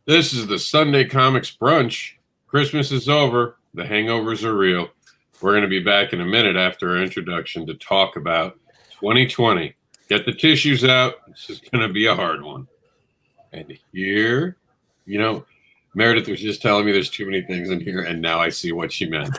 This is the Sunday COMiX brunch. Christmas is over. The hangovers are real. We're going to be back in a minute after our introduction to talk about 2020. Get the tissues out. This is going to be a hard one. And here, Meredith was just telling me there's too many things in here, and now I see what she meant.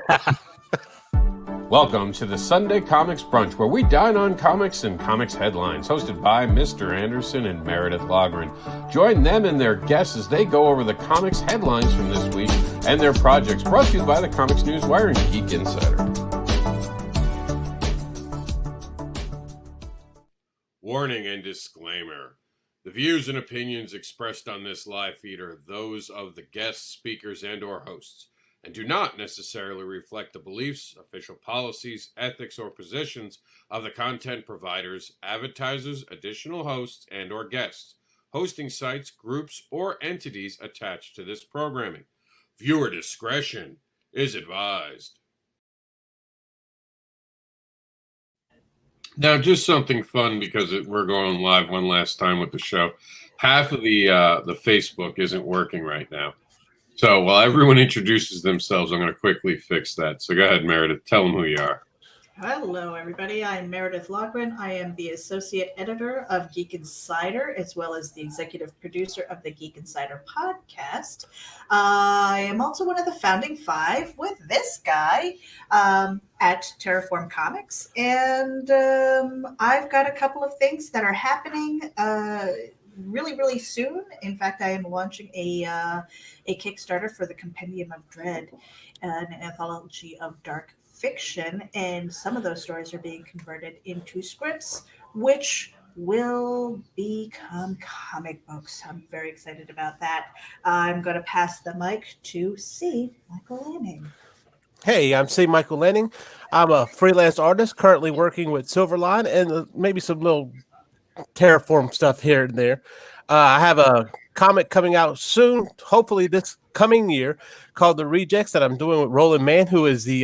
Welcome to the Sunday COMiX brunch, where we dine on comics and comics headlines, hosted by Mr. Andersin and Meredith Loughran. Join them and their guests as they go over the comics headlines from this week and their projects, brought to you by the Comics News Wire and Geek Insider. Warning and disclaimer. The views and opinions expressed on this live feed are those of the guests, speakers, and or hosts, and do not necessarily reflect the beliefs, official policies, ethics, or positions of the content providers, advertisers, additional hosts, and or guests, hosting sites, groups, or entities attached to this programming. Viewer discretion is advised. Now, just something fun, because we're going live one last time with the show. Half of the Facebook isn't working right now. So while everyone introduces themselves, I'm going to quickly fix that. So go ahead, Meredith. Tell them who you are. Hello, everybody. I'm Meredith Loughran. I am the associate editor of Geek Insider, as well as the executive producer of the Geek Insider podcast. I am also one of the founding five with this guy at Terraform Comics. And I've got a couple of things that are happening really soon. In fact, I am launching a Kickstarter for the Compendium of Dread, an anthology of dark fiction, and some of those stories are being converted into scripts, which will become comic books. I'm very excited about that. I'm going to pass the mic to C. Michael Lanning. Hey, I'm C. Michael Lanning. I'm a freelance artist currently working with Silverline and maybe some little Terraform stuff here and there. I have a comic coming out soon, hopefully this coming year, called The Rejects, that I'm doing with Roland Mann, who is the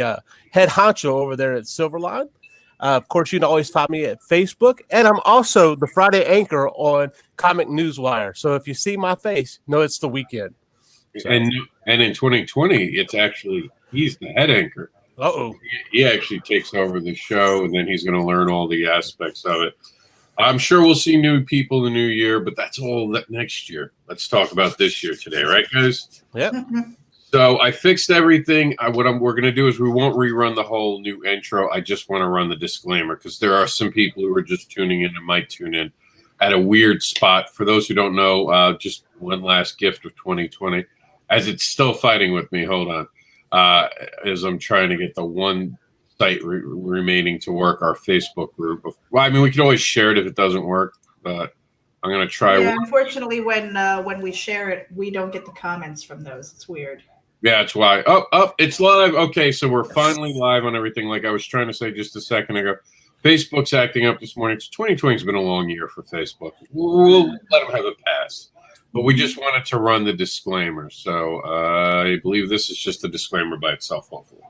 head honcho over there at Silverline. Of course, you can always find me at Facebook, and I'm also the Friday anchor on Comic News Wire. So if you see my face, know it's the weekend. So. And in 2020, it's actually he's the head anchor. Uh-oh. He actually takes over the show, and then he's going to learn all the aspects of it. I'm sure we'll see new people in the new year, but that's all next year. Let's talk about this year today, right, guys? Yep. So I fixed everything. We're going to do is we won't rerun the whole new intro. I just want to run the disclaimer, because there are some people who are just tuning in and might tune in at a weird spot. For those who don't know, just one last gift of 2020, as it's still fighting with me. Hold on. As I'm trying to get the one site remaining to work, our Facebook group. Well, I mean, we could always share it if it doesn't work, but I'm going to try. Yeah, unfortunately, when we share it, we don't get the comments from those. It's weird. Yeah, that's why. Oh, it's live. Okay, so we're finally live on everything. Like I was trying to say just a second ago, Facebook's acting up this morning. 2020 has been a long year for Facebook. We'll let them have a pass. But we just wanted to run the disclaimer. So I believe this is just a disclaimer by itself, hopefully.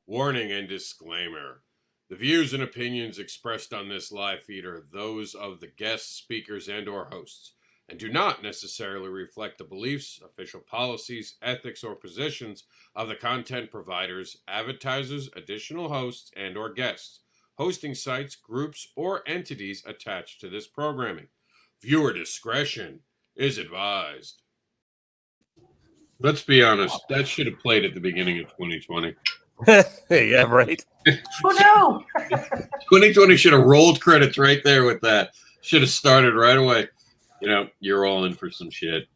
Warning and disclaimer. The views and opinions expressed on this live feed are those of the guests, speakers, and or hosts, and do not necessarily reflect the beliefs, official policies, ethics, or positions of the content providers, advertisers, additional hosts, and or guests, hosting sites, groups, or entities attached to this programming. Viewer discretion is advised. Let's be honest, that should have played at the beginning of 2020. Yeah, right. Oh, no. 2020 should have rolled credits right there with that. Should have started right away. You're all in for some shit.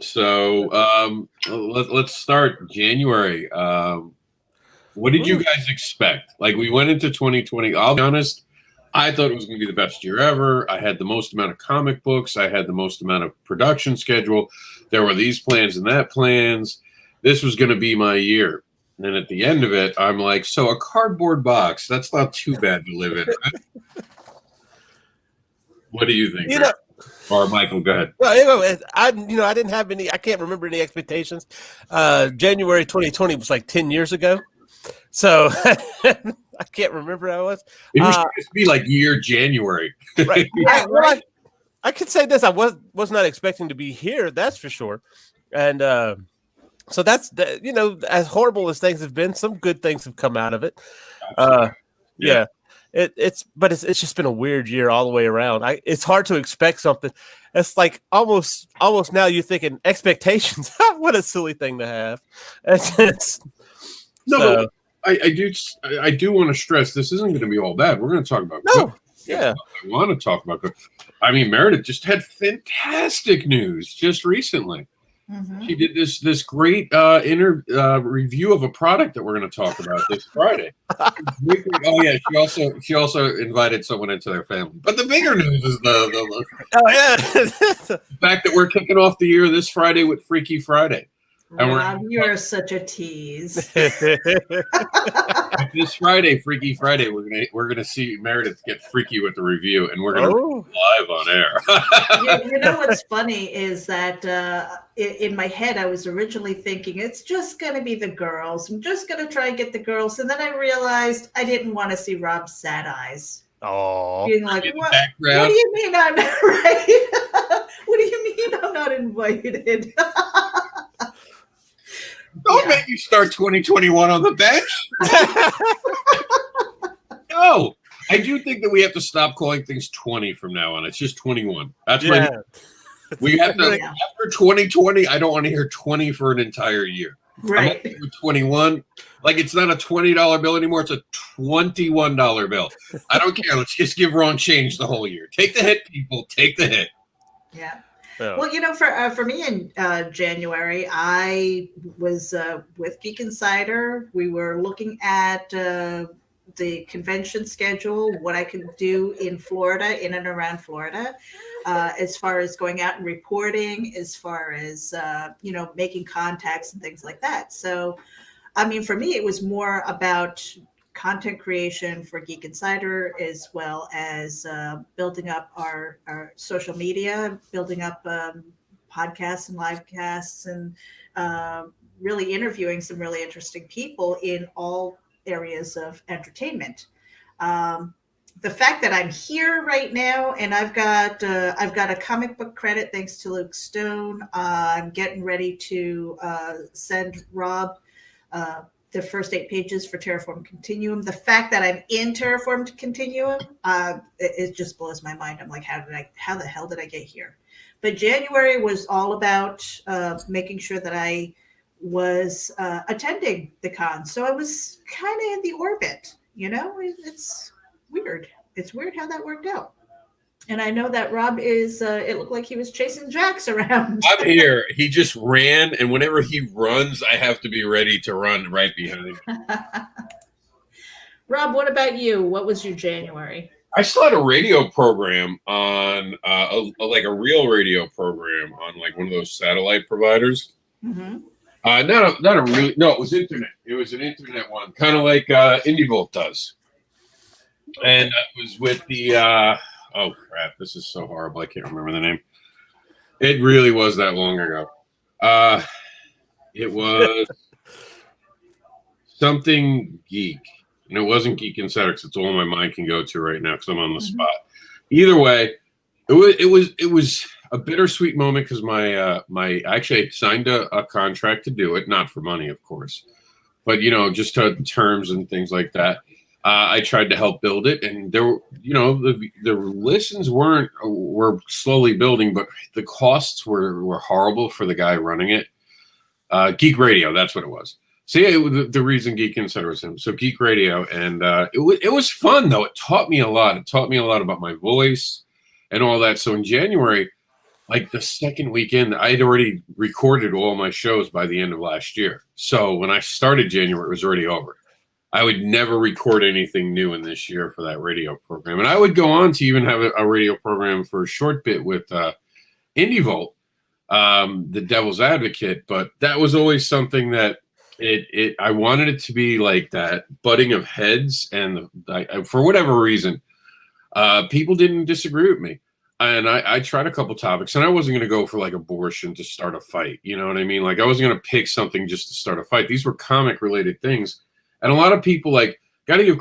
So let's start January. What did you guys expect? Like, we went into 2020. I'll be honest, I thought it was going to be the best year ever. I had the most amount of comic books. I had the most amount of production schedule. There were these plans and that plans. This was going to be my year. And then at the end of it, I'm like, so a cardboard box, that's not too bad to live in. Right? What do you think? Or Michael, go ahead. Well, I didn't have any. I can't remember any expectations. January 2020 was like 10 years ago, so I can't remember how it was. It should just be like year January. Right. Yeah, right. I could say this. I was not expecting to be here. That's for sure. And so that's as horrible as things have been, some good things have come out of it. Yeah. It's just been a weird year all the way around. It's hard to expect something. It's like almost now you're thinking expectations. What a silly thing to have. But I do want to stress this isn't going to be all bad. We're going to talk about I want to talk about good. I mean, Meredith just had fantastic news just recently. Mm-hmm. She did this great review of a product that we're going to talk about this Friday. Oh yeah, she also invited someone into their family. But the bigger news is the fact that we're kicking off the year this Friday with Freaky Friday. Rob, you're such a tease. This Friday, Freaky Friday, we're gonna see Meredith get freaky with the review, and we're gonna live on air. You know what's funny is that in my head I was originally thinking it's just gonna be the girls. I'm just gonna try and get the girls, and then I realized I didn't want to see Rob's sad eyes. Oh, being like, what do you mean I'm not right? What do you mean I'm not invited? Don't make you start 2021 on the bench. No, I do think that we have to stop calling things 20 from now on. It's just 21. That's we have to. After 2020, I don't want to hear 20 for an entire year. Right. 21, like it's not a $20 bill anymore. It's a $21 bill. I don't care. Let's just give wrong change the whole year. Take the hit, people. Take the hit. Yeah. Oh. Well, for me in January, I was with Geek Insider. We were looking at the convention schedule, what I could do in Florida, in and around Florida, as far as going out and reporting, as far as, making contacts and things like that. So, I mean, for me, it was more about content creation for Geek Insider, as well as building up our social media, building up podcasts and live casts, and really interviewing some really interesting people in all areas of entertainment. The fact that I'm here right now and I've got a comic book credit thanks to Luke Stone. I'm getting ready to send Rob the first 8 pages for Terraform Continuum. The fact that I'm in Terraform Continuum, it just blows my mind. I'm like, how the hell did I get here? But January was all about making sure that I was attending the con. So I was kind of in the orbit, it's weird. It's weird how that worked out. And I know that Rob is, it looked like he was chasing Jax around. I'm here. He just ran, and whenever he runs, I have to be ready to run right behind him. Rob, what about you? What was your January? I still had a radio program on, like a real radio program on like one of those satellite providers. Mm-hmm. It was internet. It was an internet one, kind of like IndieVolt does. And it was with the, oh crap, this is so horrible. I can't remember the name. It really was that long ago. It was something geek. And it wasn't Geek Insider, because it's all my mind can go to right now because I'm on the spot. Either way, it was a bittersweet moment because my actually I signed a contract to do it, not for money, of course, but just to terms and things like that. I tried to help build it, and there, the listens were slowly building, but the costs were horrible for the guy running it. Geek Radio, that's what it was. So yeah, the reason Geek Insider was him. So Geek Radio, and it was fun though. It taught me a lot. It taught me a lot about my voice and all that. So in January, like the second weekend, I had already recorded all my shows by the end of last year. So when I started January, it was already over. I would never record anything new in this year for that radio program. And I would go on to even have a radio program for a short bit with IndieVolt, the Devil's Advocate. But that was always something that I wanted it to be like that butting of heads. And for whatever reason, people didn't disagree with me. And I tried a couple topics, and I wasn't going to go for like abortion to start a fight. You know what I mean? Like I wasn't going to pick something just to start a fight. These were comic related things. And a lot of people got to give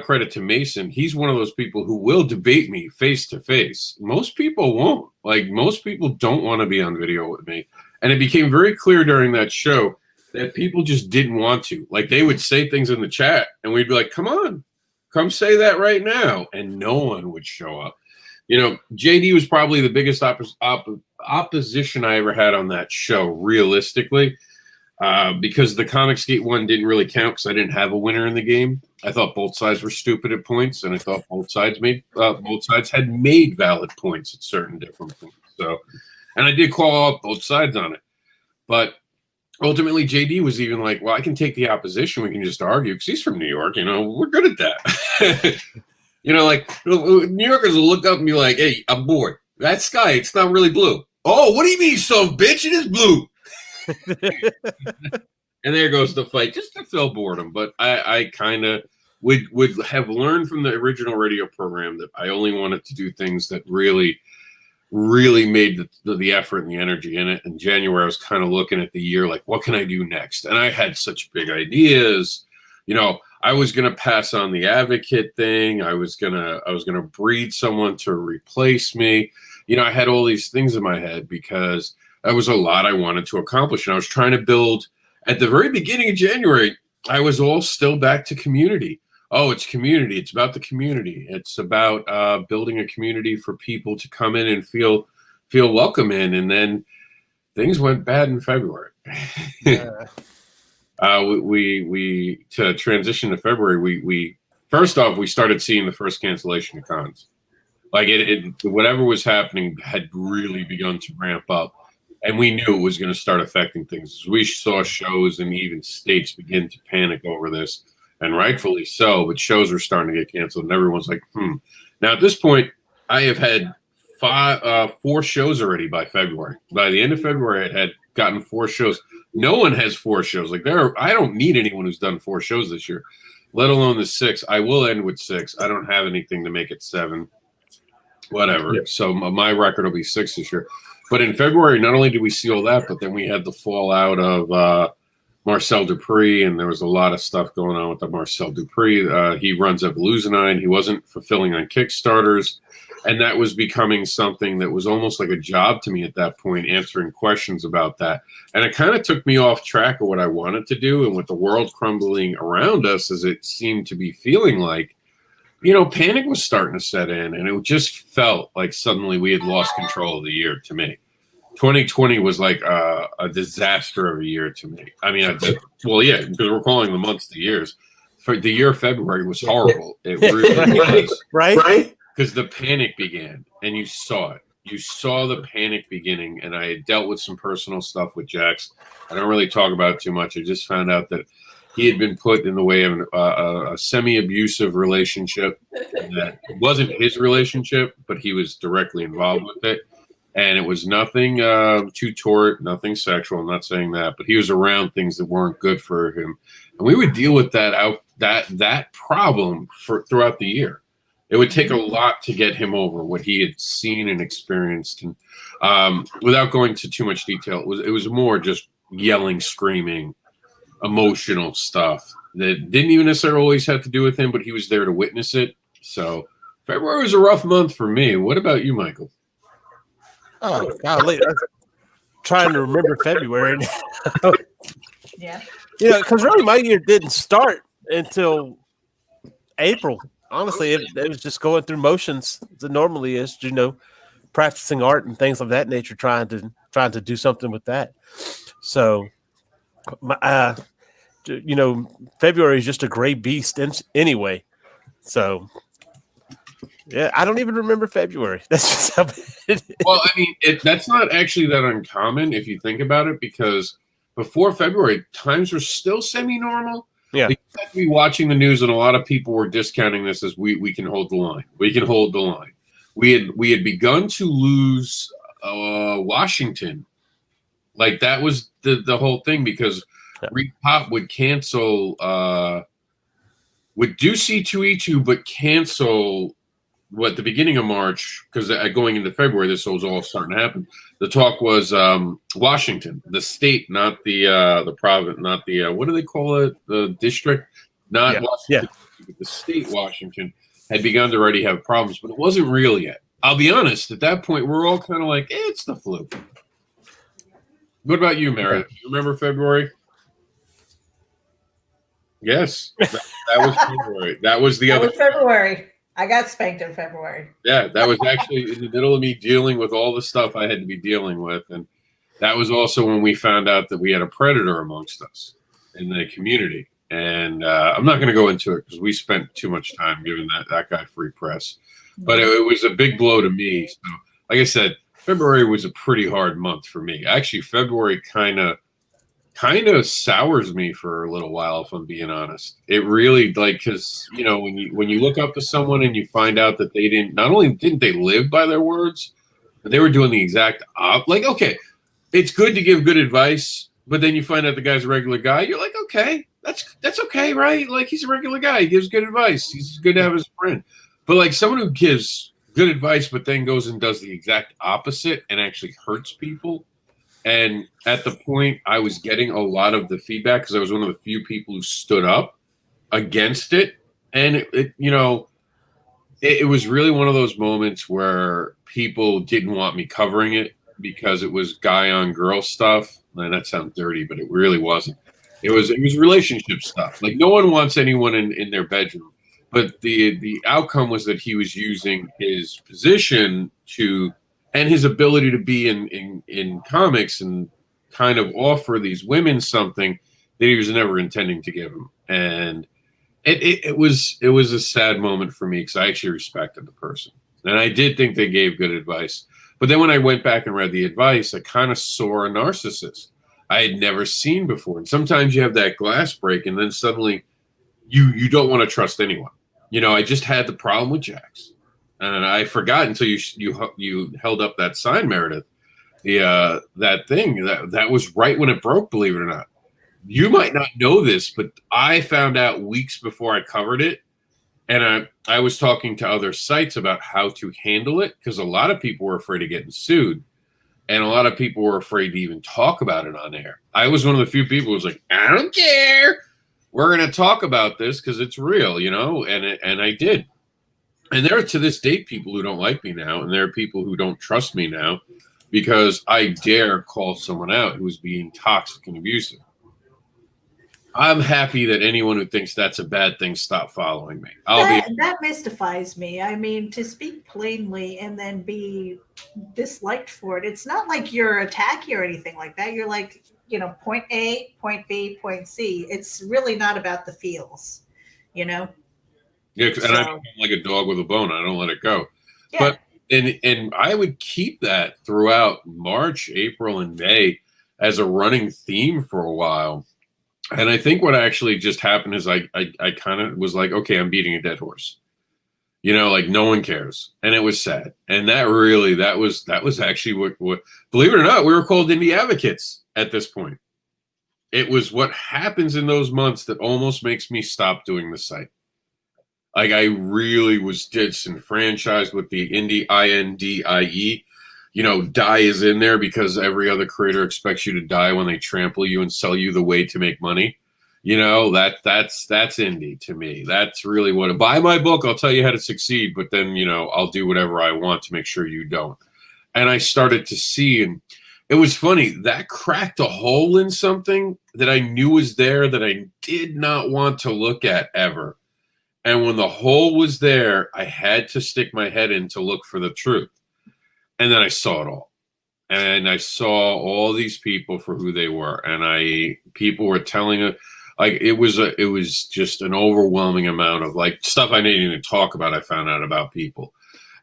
credit to Mason. He's one of those people who will debate me face to face. Most people won't. Like, most people don't want to be on video with me. And it became very clear during that show that people just didn't want to. Like, they would say things in the chat, and we'd be like, come on, come say that right now. And no one would show up. You know, JD was probably the biggest opposition I ever had on that show, realistically. Because the COMiX Gate one didn't really count because I didn't have a winner in the game. I thought both sides were stupid at points, and I thought both sides had made valid points at certain different points. So, and I did call out both sides on it, but ultimately JD was even like, "Well, I can take the opposition. We can just argue because he's from New York. You know, we're good at that." You know, like New Yorkers will look up and be like, "Hey, I'm bored. That sky, it's not really blue." Oh, what do you mean, son of a bitch? It is blue. And there goes the fight, just to fill boredom. But I kind of would have learned from the original radio program that I only wanted to do things that really made the effort and the energy in it. In January, I was kind of looking at the year like, what can I do next? And I had such big ideas. You know, I was gonna pass on the advocate thing. I was gonna breed someone to replace me. You know, I had all these things in my head because that was a lot I wanted to accomplish. And I was trying to build, at the very beginning of January, I was all still back to community. Oh, it's community. It's about the community. It's about building a community for people to come in and feel welcome in. And then things went bad in February. Yeah. We to transition to February, we first off, we started seeing the first cancellation of cons. Like whatever was happening had really begun to ramp up. And we knew it was going to start affecting things. We saw shows and even states begin to panic over this, and rightfully so. But shows were starting to get canceled, and everyone's like, Now, at this point, I have had 4 shows already by February. By the end of February, I had gotten 4 shows. No one has 4 shows. Like I don't need anyone who's done 4 shows this year, let alone the 6. I will end with 6. I don't have anything to make it 7. Whatever. Yeah. So my record will be 6 this year. But in February, not only did we see all that, but then we had the fallout of Marcel Dupree, and there was a lot of stuff going on with the Marcel Dupree. He runs Evolutionine. He wasn't fulfilling on Kickstarters, and that was becoming something that was almost like a job to me at that point, answering questions about that. And it kind of took me off track of what I wanted to do, and with the world crumbling around us, as it seemed to be feeling like, you know, panic was starting to set in, and it just felt like suddenly we had lost control of the year to me. 2020 was like a disaster of a year to me. I mean, well, yeah, because we're calling the months the years. For the year February was horrible. It really was. Right? Because the panic began, and you saw it. You saw the panic beginning, and I had dealt with some personal stuff with Jax. I don't really talk about it too much. I just found out that he had been put in the way of a semi-abusive relationship that wasn't his relationship, but he was directly involved with it. And it was nothing too toward, nothing sexual. I'm not saying that, but he was around things that weren't good for him. And we would deal with that problem throughout the year. It would take a lot to get him over what he had seen and experienced. And without going into too much detail, it was more just yelling, screaming, emotional stuff that didn't even necessarily always have to do with him, but he was there to witness it. So February was a rough month for me. What about you, Michael? Oh, golly. I'm trying to remember February. Yeah. You know, because really my year didn't start until April. Honestly, it was just going through motions as it normally is, you know, practicing art and things of that nature, trying to do something with that. So, you know, February is just a gray beast anyway. So, yeah, I don't even remember February. That's just how bad it is. Well, I mean, that's not actually that uncommon if you think about it, because before February, times were still semi-normal. Yeah. You have to be watching the news, and a lot of people were discounting this as we can hold the line. We can hold the line. We had begun to lose Washington. Like, that was the whole thing, because Repop would cancel, would do C2E2, but cancel the beginning of March, because going into February, this was all starting to happen. The talk was Washington, the state, not the province, not the what do they call it? The district. not Yeah. Washington, but the state Washington had begun to already have problems, but it wasn't real yet. I'll be honest, at that point, we're all kind of like, it's the flu. What about you, Meredith? You remember February? Yes, that was February. That was the other. Was February. I got spanked in February. Yeah, that was actually in the middle of me dealing with all the stuff I had to be dealing with. And that was also when we found out that we had a predator amongst us in the community. And I'm not going to go into it because we spent too much time giving that guy free press. But it was a big blow to me. So, like I said, February was a pretty hard month for me. Actually, February kind of sours me for a little while, if I'm being honest. It really, like, because when you look up to someone and you find out that they not only didn't they live by their words, but they were doing the exact like, okay, it's good to give good advice, but then you find out the guy's a regular guy. You're like, okay, that's okay, right? Like, he's a regular guy. He gives good advice. He's good to have as a friend. But like someone who gives good advice, but then goes and does the exact opposite and actually hurts people. And at the point, I was getting a lot of the feedback because I was one of the few people who stood up against it. And it was really one of those moments where people didn't want me covering it because it was guy on girl stuff. And that sounds dirty, but it really wasn't. It was relationship stuff. Like, no one wants anyone in their bedroom. But the outcome was that he was using his position and his ability to be in comics and kind of offer these women something that he was never intending to give them. And it was a sad moment for me because I actually respected the person. And I did think they gave good advice. But then when I went back and read the advice, I kind of saw a narcissist I had never seen before. And sometimes you have that glass break and then suddenly you don't want to trust anyone. I just had the problem with Jax. And I forgot until you held up that sign, Meredith. That thing that was right when it broke. Believe it or not, you might not know this, but I found out weeks before I covered it, and I was talking to other sites about how to handle it because a lot of people were afraid of getting sued, and a lot of people were afraid to even talk about it on air. I was one of the few people who was like, I don't care. We're going to talk about this because it's real, and I did. And there are, to this date, people who don't like me now, and there are people who don't trust me now because I dare call someone out who is being toxic and abusive. I'm happy that anyone who thinks that's a bad thing stop following me. That mystifies me. I mean, to speak plainly and then be disliked for it. It's not like you're attacky or anything like that. You're like, point A, point B, point C. It's really not about the feels, Yeah, and I'm like a dog with a bone. I don't let it go. Yeah. But and I would keep that throughout March, April, and May as a running theme for a while. And I think what actually just happened is I kind of was like, okay, I'm beating a dead horse. Like no one cares. And it was sad. And that was actually what believe it or not, we were called indie advocates at this point. It was what happens in those months that almost makes me stop doing the site. Like, I really was disenfranchised with the indie, INDIE. Die is in there because every other creator expects you to die when they trample you and sell you the way to make money. That's indie to me. That's really what. Buy my book, I'll tell you how to succeed, but then, I'll do whatever I want to make sure you don't. And I started to see, and it was funny, that cracked a hole in something that I knew was there that I did not want to look at ever. And when the hole was there, I had to stick my head in to look for the truth. And then I saw it all. And I saw all these people for who they were. And people were telling it, like, it was just an overwhelming amount of like stuff I didn't even talk about. I found out about people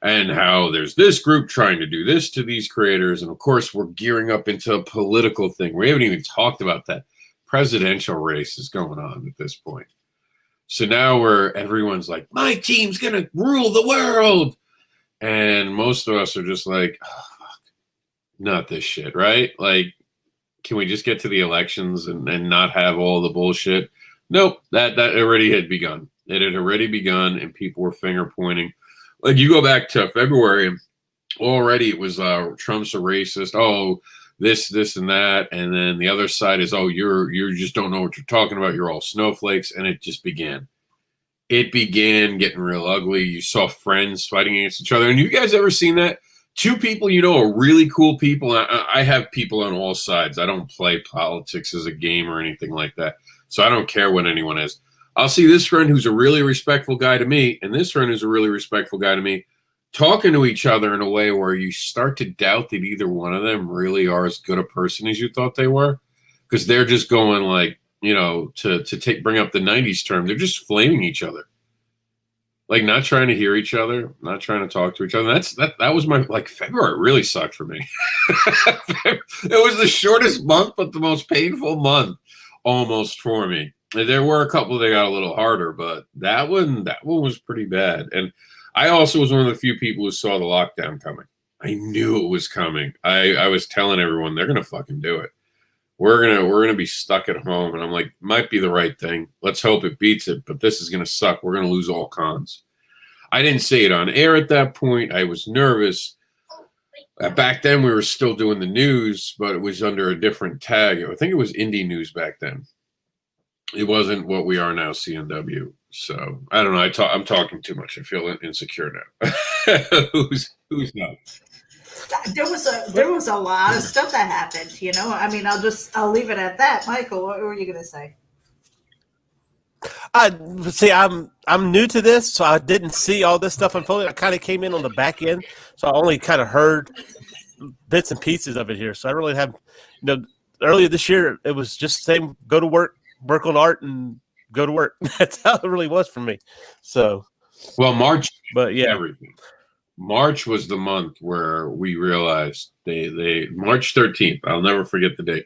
and how there's this group trying to do this to these creators. And of course, we're gearing up into a political thing. We haven't even talked about that. Presidential race is going on at this point. So now everyone's like, my team's going to rule the world. And most of us are just like, oh, fuck, not this shit, right? Like, can we just get to the elections and not have all the bullshit? Nope, that already had begun. It had already begun, and people were finger pointing. Like, you go back to February, already it was Trump's a racist. Oh, this, and that. And then the other side is, oh, you just don't know what you're talking about. You're all snowflakes. And it just began. It began getting real ugly. You saw friends fighting against each other. And you guys ever seen that? Two people you know are really cool people. I have people on all sides. I don't play politics as a game or anything like that. So I don't care what anyone is. I'll see this friend who's a really respectful guy to me, and this friend who's a really respectful guy to me, talking to each other in a way where you start to doubt that either one of them really are as good a person as you thought they were, because they're just going like, you know, to bring up the 90s term, they're just flaming each other. Like not trying to hear each other, not trying to talk to each other. That was my, like, February really sucked for me. It was the shortest month, but the most painful month almost for me. There were a couple that got a little harder, but that one was pretty bad. And I also was one of the few people who saw the lockdown coming. I knew it was coming. I was telling everyone they're gonna fucking do it. We're gonna be stuck at home, and I'm like, might be the right thing. Let's hope it beats it, but this is gonna suck. We're gonna lose all cons. I didn't say it on air at that point. I was nervous. Back then, we were still doing the news, but it was under a different tag. I think it was Indie News back then. It wasn't what we are now, CNW. So I don't know. I'm talking too much. I feel insecure now. Who's not? There was a lot of stuff that happened. You know, I mean, I'll leave it at that. Michael, what were you gonna say? See, I'm new to this, so I didn't see all this stuff unfolding. I kind of came in on the back end, so I only kind of heard bits and pieces of it here. So I really have, you know, earlier this year it was just same, go to work on art, and go to work. That's how it really was for me. So, well, March, but yeah, everything. March was the month where we realized they March 13th. I'll never forget the date.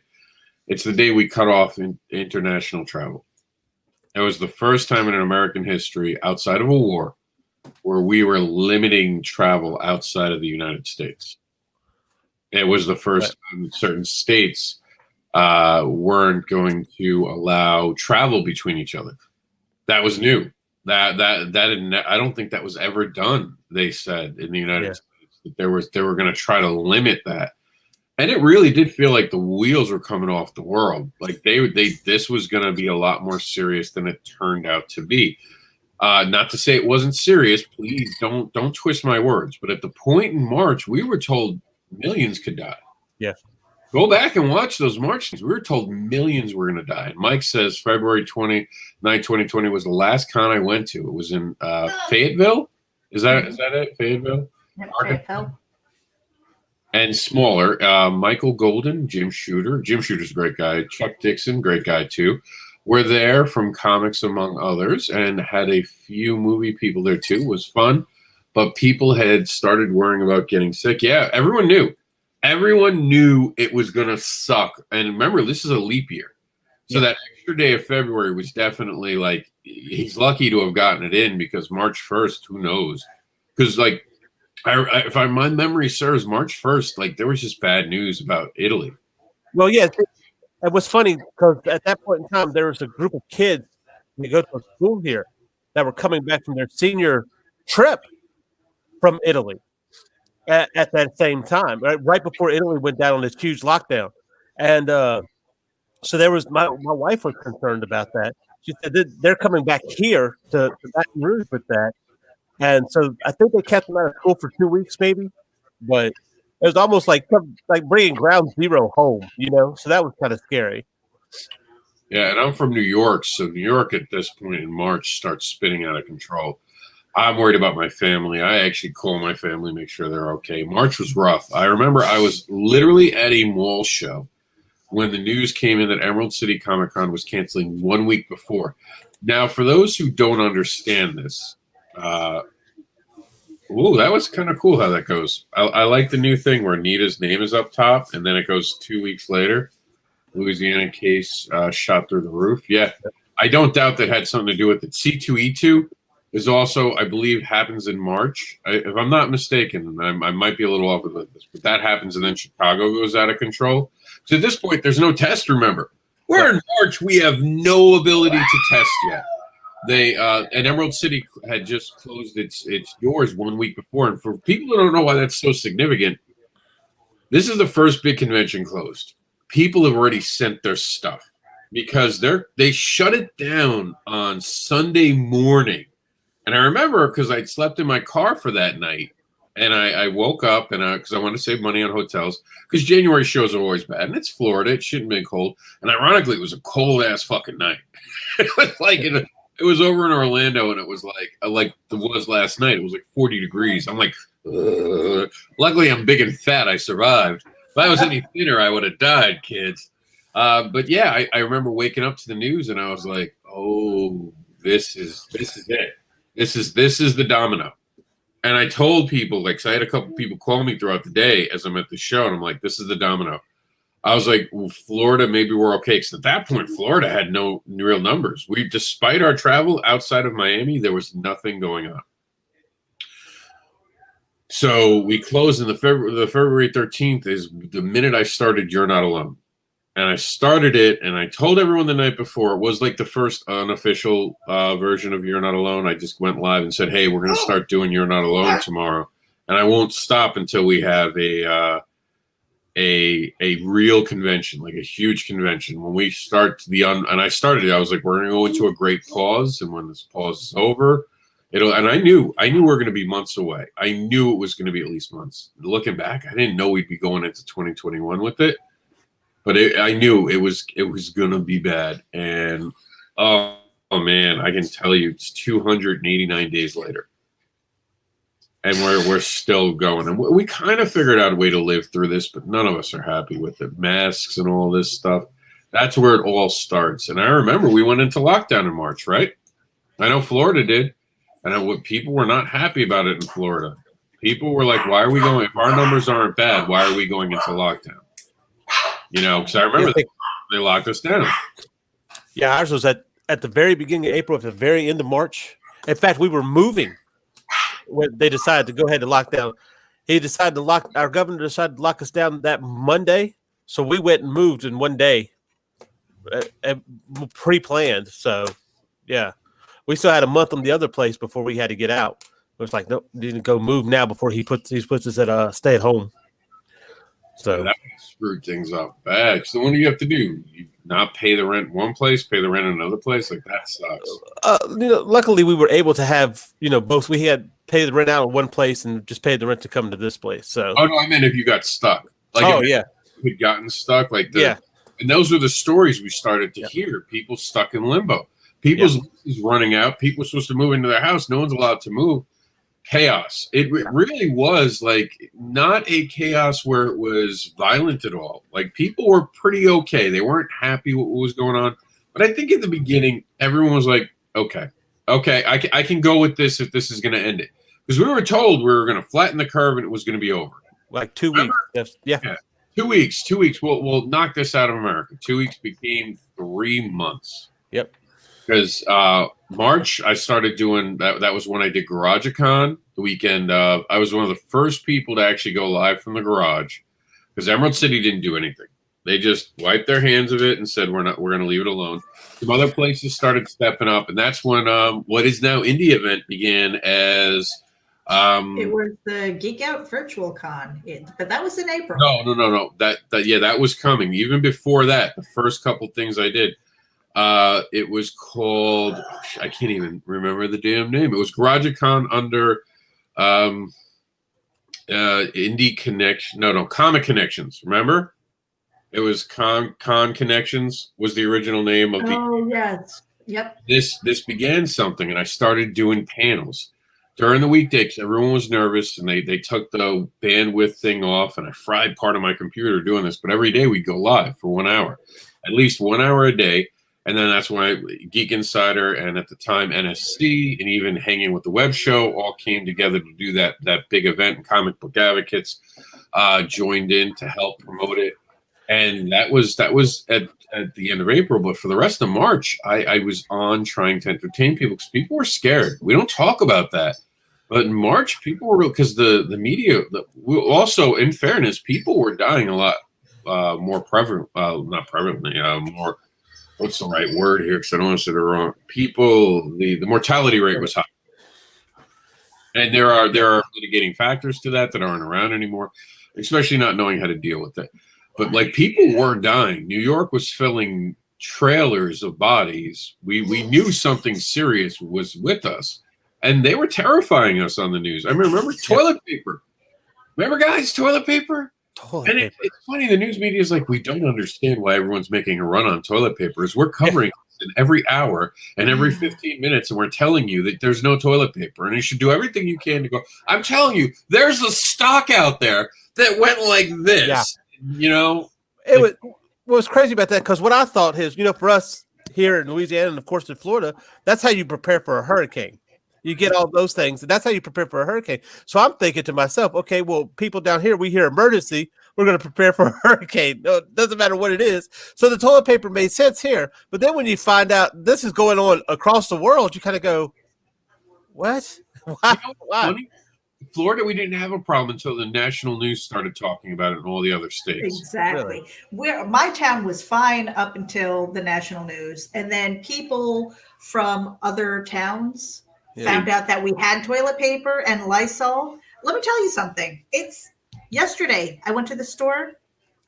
It's the day we cut off international travel. It was the first time in American history outside of a war where we were limiting travel outside of the United States. It was the first time certain states weren't going to allow travel between each other. That was new. I don't think that was ever done. They said in the United States that they were going to try to limit that, and it really did feel like the wheels were coming off the world. Like this was going to be a lot more serious than it turned out to be. Not to say it wasn't serious. Please don't twist my words. But at the point in March, we were told millions could die. Yeah. Go back and watch those March things. We were told millions were going to die. And Mike says February 29, 2020 was the last con I went to. It was in Fayetteville. Is that it? Fayetteville? Yep, Fayetteville. And smaller. Michael Golden, Jim Shooter. Jim Shooter's a great guy. Chuck Dixon, great guy too. Were there from COMiX, among others, and had a few movie people there too. It was fun. But people had started worrying about getting sick. Yeah, everyone knew. Everyone knew it was going to suck. And remember, this is a leap year. So that extra day of February was definitely like, he's lucky to have gotten it in, because March 1st, who knows? Because like, if my memory serves, March 1st, like there was just bad news about Italy. Well, yeah, it was funny because at that point in time, there was a group of kids that go to a school here that were coming back from their senior trip from Italy. At that same time, right before Italy went down on this huge lockdown. And so there was my wife was concerned about that. She said they're coming back here to Baton Rouge with that. And so I think they kept them out of school for 2 weeks maybe. But it was almost like bringing ground zero home, you know? So that was kind of scary. Yeah, and I'm from New York. So New York at this point in March starts spinning out of control. I'm worried about my family. I actually call my family, make sure they're okay. March was rough. I remember I was literally at a mall show when the news came in that Emerald City Comic Con was canceling 1 week before. Now, for those who don't understand this, that was kind of cool how that goes. I like the new thing where Nita's name is up top, and then it goes 2 weeks later. Louisiana case shot through the roof. Yeah, I don't doubt that had something to do with it. C2E2 is also, I believe, happens in March. If I'm not mistaken, I might be a little off with this, but that happens, and then Chicago goes out of control. So at this point, there's no test, remember. We're in March. We have no ability to test yet. And Emerald City had just closed its doors 1 week before. And for people who don't know why that's so significant, This is the first big convention closed. People have already sent their stuff because they shut it down on Sunday morning. And I remember because I'd slept in my car for that night, and I woke up and because I wanted to save money on hotels because January shows are always bad, and it's Florida, it shouldn't have been cold. And ironically, it was a cold ass fucking night. It was like it was over in Orlando, and it was like it was last night. It was like 40 degrees. I'm like, ugh. Luckily, I'm big and fat. I survived. If I was any thinner, I would have died, kids. But yeah, I remember waking up to the news, and I was like, oh, this is it. This is the domino. And I told people, like, 'cause I had a couple people call me throughout the day as I'm at the show, and I'm like, this is the domino. I was like, well, Florida, maybe we're okay. Because at that point, Florida had no real numbers. Despite our travel outside of Miami, there was nothing going on. So we closed in the February 13th is the minute I started You're Not Alone. And I started it, and I told everyone the night before. It was like the first unofficial version of You're Not Alone. I just went live and said, hey, we're going to start doing You're Not Alone tomorrow. And I won't stop until we have a real convention, like a huge convention. When we start and I started it, I was like, we're going to go into a great pause. And when this pause is over, and I knew we were going to be months away. I knew it was going to be at least months. Looking back, I didn't know we'd be going into 2021 with it. But I knew it was going to be bad. And, oh, man, I can tell you it's 289 days later. And we're still going. And we kind of figured out a way to live through this, but none of us are happy with it. Masks and all this stuff. That's where it all starts. And I remember we went into lockdown in March, right? I know Florida did. And people were not happy about it in Florida. People were like, why are we going? If our numbers aren't bad, why are we going into lockdown? You know, because I remember they locked us down. Yeah, ours was at the very beginning of April, at the very end of March. In fact, we were moving when they decided to go ahead and lock down. Our governor decided to lock us down that Monday. So we went and moved in one day, pre-planned. So, yeah, we still had a month on the other place before we had to get out. It was like, nope, didn't go move now before he puts us at stay at home. So that screwed things up bad. So what do you have to do? You not pay the rent one place, pay the rent in another place? Like, that sucks. Luckily we were able to have, both. We had paid the rent out in one place and just paid the rent to come to this place. So no, I meant if you got stuck. Like, yeah, we'd gotten stuck. And those were the stories we started to hear. People stuck in limbo. People's leases running out. People were supposed to move into their house. No one's allowed to move. Chaos. It really was like not a chaos where it was violent at all. Like, people were pretty okay. They weren't happy with what was going on. But I think at the beginning, everyone was like, okay, I can go with this if this is going to end it. Because we were told we were going to flatten the curve and it was going to be over. Like 2 weeks. Yeah. 2 weeks. 2 weeks. We'll knock this out of America. 2 weeks became 3 months. Yep. Because March, I started doing that. That was when I did GarageCon the weekend. I was one of the first people to actually go live from the garage, because Emerald City didn't do anything. They just wiped their hands of it and said, we're going to leave it alone. Some other places started stepping up, and that's when what is now Indie Event began as. It was the Geek Out Virtual Con, but that was in April. No. That was coming. Even before that, the first couple things I did. It was called, I can't even remember the damn name. It was GarageCon under Indie Connection. No, Comic Connections. Remember? It was Con Connections was the original name of the. Oh, yes. Yep. This began something, and I started doing panels during the weekday because everyone was nervous, and they took the bandwidth thing off, and I fried part of my computer doing this. But every day we'd go live for 1 hour, at least 1 hour a day. And then that's when Geek Insider and at the time NSC and even Hanging with the Web Show all came together to do that big event, and Comic Book Advocates joined in to help promote it. And that was at the end of April. But for the rest of March, I was on trying to entertain people because people were scared. We don't talk about that. But in March, people were real, because the media, also, in fairness, people were dying a lot more prevalent, not prevalently, more. What's the right word here? Because I don't want to say it wrong. People, the mortality rate was high, and there are mitigating factors to that aren't around anymore. especially not knowing how to deal with it. But like people were dying. New York was filling trailers of bodies. We knew something serious was with us, and they were terrifying us on the news. I remember toilet paper. Remember, guys, toilet paper? It's funny. The news media is like, we don't understand why everyone's making a run on toilet paper. Is we're covering it every hour and every 15 minutes, and we're telling you that there's no toilet paper, and you should do everything you can to go. I'm telling you, there's a stock out there that went like this. Yeah. You know, what was crazy about that, because what I thought is, for us here in Louisiana and of course in Florida, that's how you prepare for a hurricane. You get all those things, and that's how you prepare for a hurricane. So I'm thinking to myself, okay, well, people down here, we hear emergency, we're going to prepare for a hurricane. No, it doesn't matter what it is. So the toilet paper made sense here. But then when you find out this is going on across the world, you kind of go, what? Why? Funny? Florida, we didn't have a problem until the national news started talking about it in all the other states. Exactly. Where my town was fine up until the national news. And then people from other towns found out that we had toilet paper and Lysol. Let me tell you something. It's yesterday. I went to the store.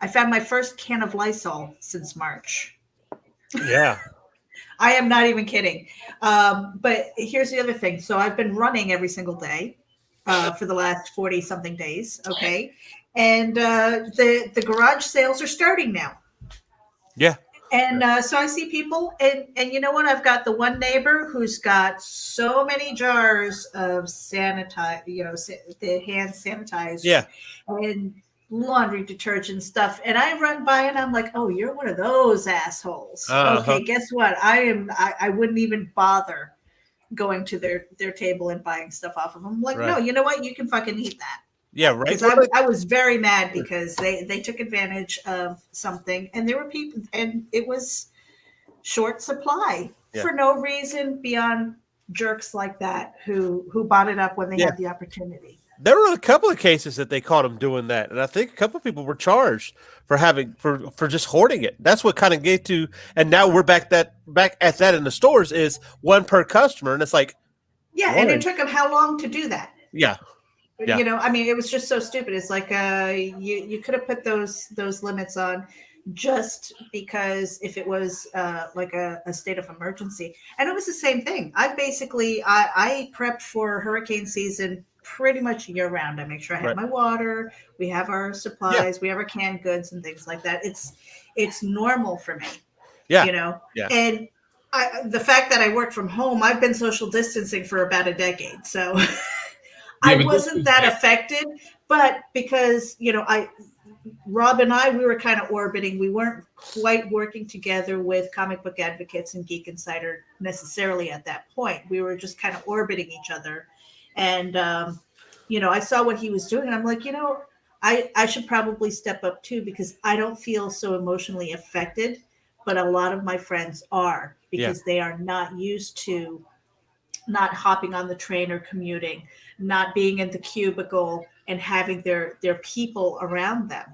I found my first can of Lysol since March. Yeah. I am not even kidding. But here's the other thing. So I've been running every single day for the last 40 something days. Okay. And the garage sales are starting now. Yeah. And so I see people, and you know what? I've got the one neighbor who's got so many jars of sanitize, the hand sanitizer, and laundry detergent stuff. And I run by and I'm like, oh, you're one of those assholes. Okay, guess what? I wouldn't even bother going to their table and buying stuff off of them. I'm like, no, you know what? You can fucking eat that. Yeah, right. Because I was very mad because they took advantage of something, and there were people, and it was short supply for no reason beyond jerks like that who bought it up when they had the opportunity. There were a couple of cases that they caught them doing that, and I think a couple of people were charged for for just hoarding it. That's what kind of gave to, and now we're back at that in the stores is one per customer, and it's like, and it took them how long to do that? Yeah. I mean, it was just so stupid. It's like you could have put those limits on just because if it was like a state of emergency. And it was the same thing. I prepped for hurricane season pretty much year round. I make sure I have my water. We have our supplies. We have our canned goods and things like that. It's normal for me. Yeah. And the fact that I work from home, I've been social distancing for about a decade. So I wasn't that affected, but because, Rob and I, we were kind of orbiting. We weren't quite working together with Comic Book Advocates and Geek Insider necessarily at that point. We were just kind of orbiting each other. And, I saw what he was doing and I'm like, I should probably step up too, because I don't feel so emotionally affected, but a lot of my friends are because they are not used to not hopping on the train or commuting, not being in the cubicle and having their people around them,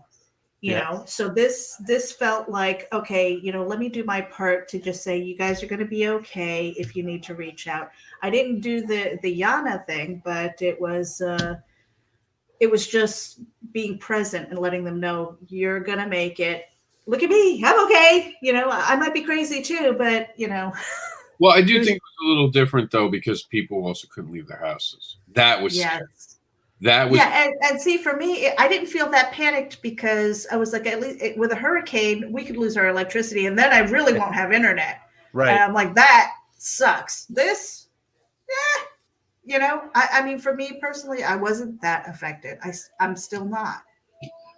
you know? So this felt like, okay, let me do my part to just say, you guys are going to be okay if you need to reach out. I didn't do the Yana thing, but it was just being present and letting them know you're going to make it. Look at me. I'm okay. I might be crazy too, but Well, I do think it was a little different though, because people also couldn't leave their houses. That was and see, for me, I didn't feel that panicked because I was like, at least with a hurricane, we could lose our electricity, and then I really won't have internet. Right. And I'm like, that sucks. This, I mean, for me personally, I wasn't that affected. I'm still not.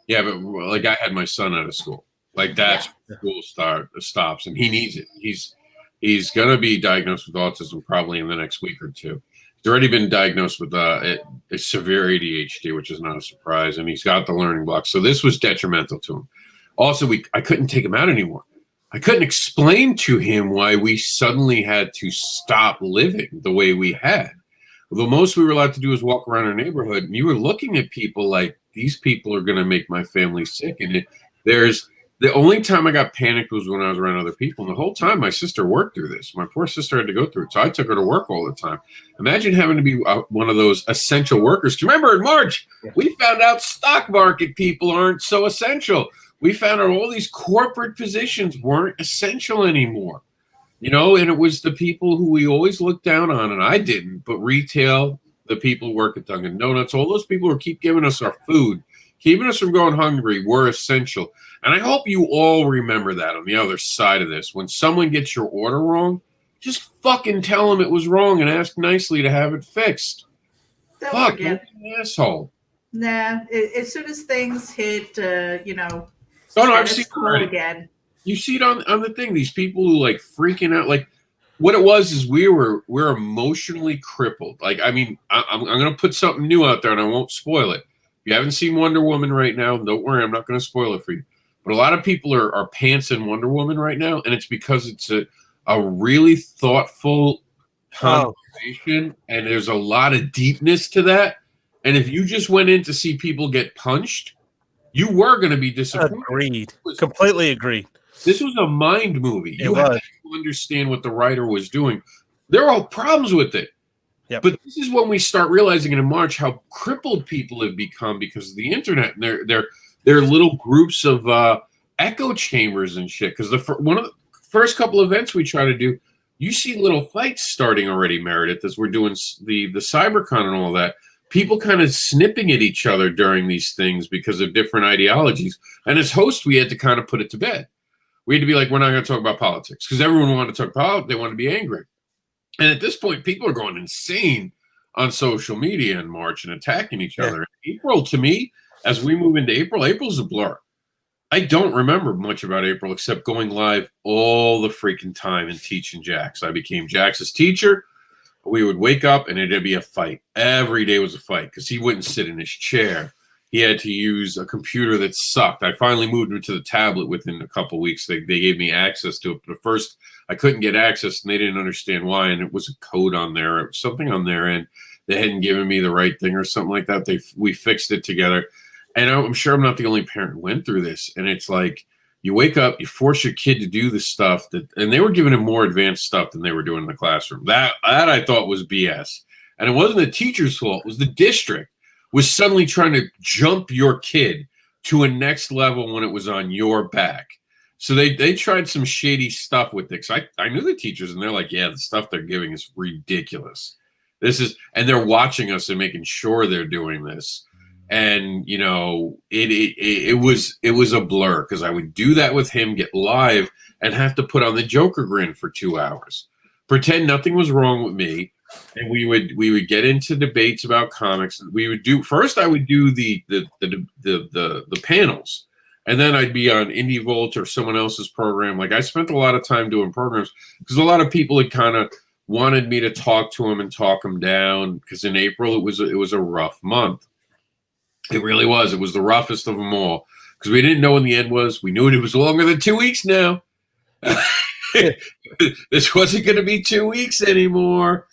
Yeah, but like I had my son out of school. Like that's school stops, and he needs it. He's going to be diagnosed with autism probably in the next week or two. He's already been diagnosed with a severe ADHD, which is not a surprise, and he's got the learning blocks. So this was detrimental to him. Also, I couldn't take him out anymore. I couldn't explain to him why we suddenly had to stop living the way we had. The most we were allowed to do was walk around our neighborhood, and you were looking at people like, these people are going to make my family sick. And there's The only time I got panicked was when I was around other people. And the whole time, my sister worked through this. My poor sister had to go through it. So I took her to work all the time. Imagine having to be one of those essential workers. Remember in March, we found out stock market people aren't so essential. We found out all these corporate positions weren't essential anymore. You know, and it was the people who we always looked down on, and I didn't, but retail, the people who work at Dunkin' Donuts, all those people who keep giving us our food, keeping us from going hungry, were essential. And I hope you all remember that on the other side of this. When someone gets your order wrong, just fucking tell them it was wrong and ask nicely to have it fixed. Don't Fuck, forget. you're an asshole. Nah, as soon as things hit, you know, I've seen cool again. You see it on the thing. These people who like freaking out, like what it was is we're emotionally crippled. Like, I mean, I'm going to put something new out there and I won't spoil it. If you haven't seen Wonder Woman right now, don't worry, I'm not going to spoil it for you. But a lot of people are pantsing Wonder Woman right now, and it's because it's a really thoughtful conversation, and there's a lot of deepness to that. And if you just went in to see people get punched, you were going to be disappointed. Agreed. Completely agreed. This was a mind movie. You had to understand what the writer was doing. There are problems with it. Yep. But this is when we start realizing in March how crippled people have become because of the internet and their little groups of echo chambers and shit. Because one of the first couple events we try to do, you see little fights starting already, Meredith, as we're doing the CyberCon and all that. People kind of snipping at each other during these things because of different ideologies. And as hosts, we had to kind of put it to bed. We had to be like, we're not going to talk about politics because everyone wanted to talk politics. They want to be angry. And at this point, people are going insane on social media in March and attacking each other. April, to me, as we move into April's a blur. I don't remember much about April except going live all the freaking time and teaching Jax. I became Jax's teacher. We would wake up and it'd be a fight. Every day was a fight because he wouldn't sit in his chair. He had to use a computer that sucked. I finally moved him to the tablet within a couple of weeks. They gave me access to it. But at first, I couldn't get access, and they didn't understand why. And it was a code on there. It was something on their end. They hadn't given me the right thing or something like that. We fixed it together. And I'm sure I'm not the only parent who went through this. And it's like you wake up, you force your kid to do the stuff and they were giving him more advanced stuff than they were doing in the classroom. That I thought was BS. And it wasn't the teacher's fault. It was the district was suddenly trying to jump your kid to a next level when it was on your back. So they tried some shady stuff with it. I knew the teachers, and they're like, yeah, the stuff they're giving is ridiculous. And they're watching us and making sure they're doing this. And, you know, it was a blur because I would do that with him, get live, and have to put on the Joker grin for 2 hours. Pretend nothing was wrong with me. And we would get into debates about comics. We would do first. I would do the panels, and then I'd be on Indie Volt or someone else's program. Like I spent a lot of time doing programs because a lot of people had kind of wanted me to talk to them and talk them down. Because in April it was a rough month. It really was. It was the roughest of them all because we didn't know when the end was. We knew it was longer than 2 weeks now. This wasn't going to be 2 weeks anymore.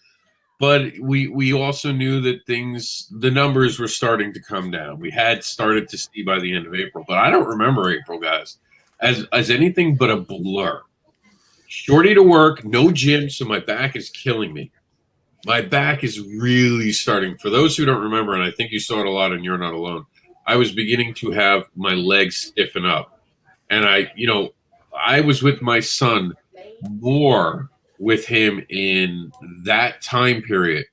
But we also knew that the numbers were starting to come down. We had started to see by the end of April, but I don't remember April, guys, as anything but a blur. Shorty to work, no gym, so my back is killing me. My back is really starting. For those who don't remember, and I think you saw it a lot and You're Not Alone, I was beginning to have my legs stiffen up. And I was with my son more with him in that time period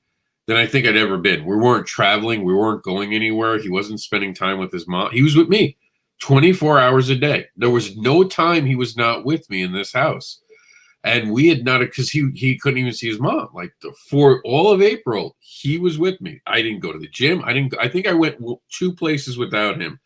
than I think I'd ever been. We weren't traveling. We weren't going anywhere. He wasn't spending time with his mom. He was with me 24 hours a day. There was no time he was not with me in this house. And we had not, because he couldn't even see his mom. Like for all of April, he was with me. I didn't go to the gym. I think I went 2 places without him,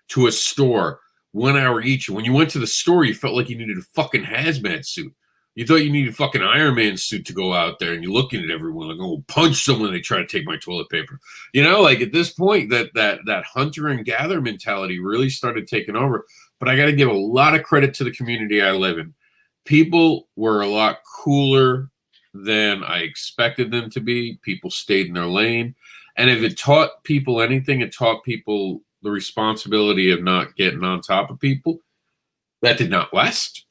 to a store, 1 hour each. And when you went to the store, you felt like you needed a fucking hazmat suit. You thought you needed a fucking Iron Man suit to go out there, and you're looking at everyone like, oh, punch someone, they try to take my toilet paper. You know, like at this point, that hunter and gather mentality really started taking over. But I got to give a lot of credit to the community I live in. People were a lot cooler than I expected them to be. People stayed in their lane. And if it taught people anything, it taught people the responsibility of not getting on top of people. That did not last.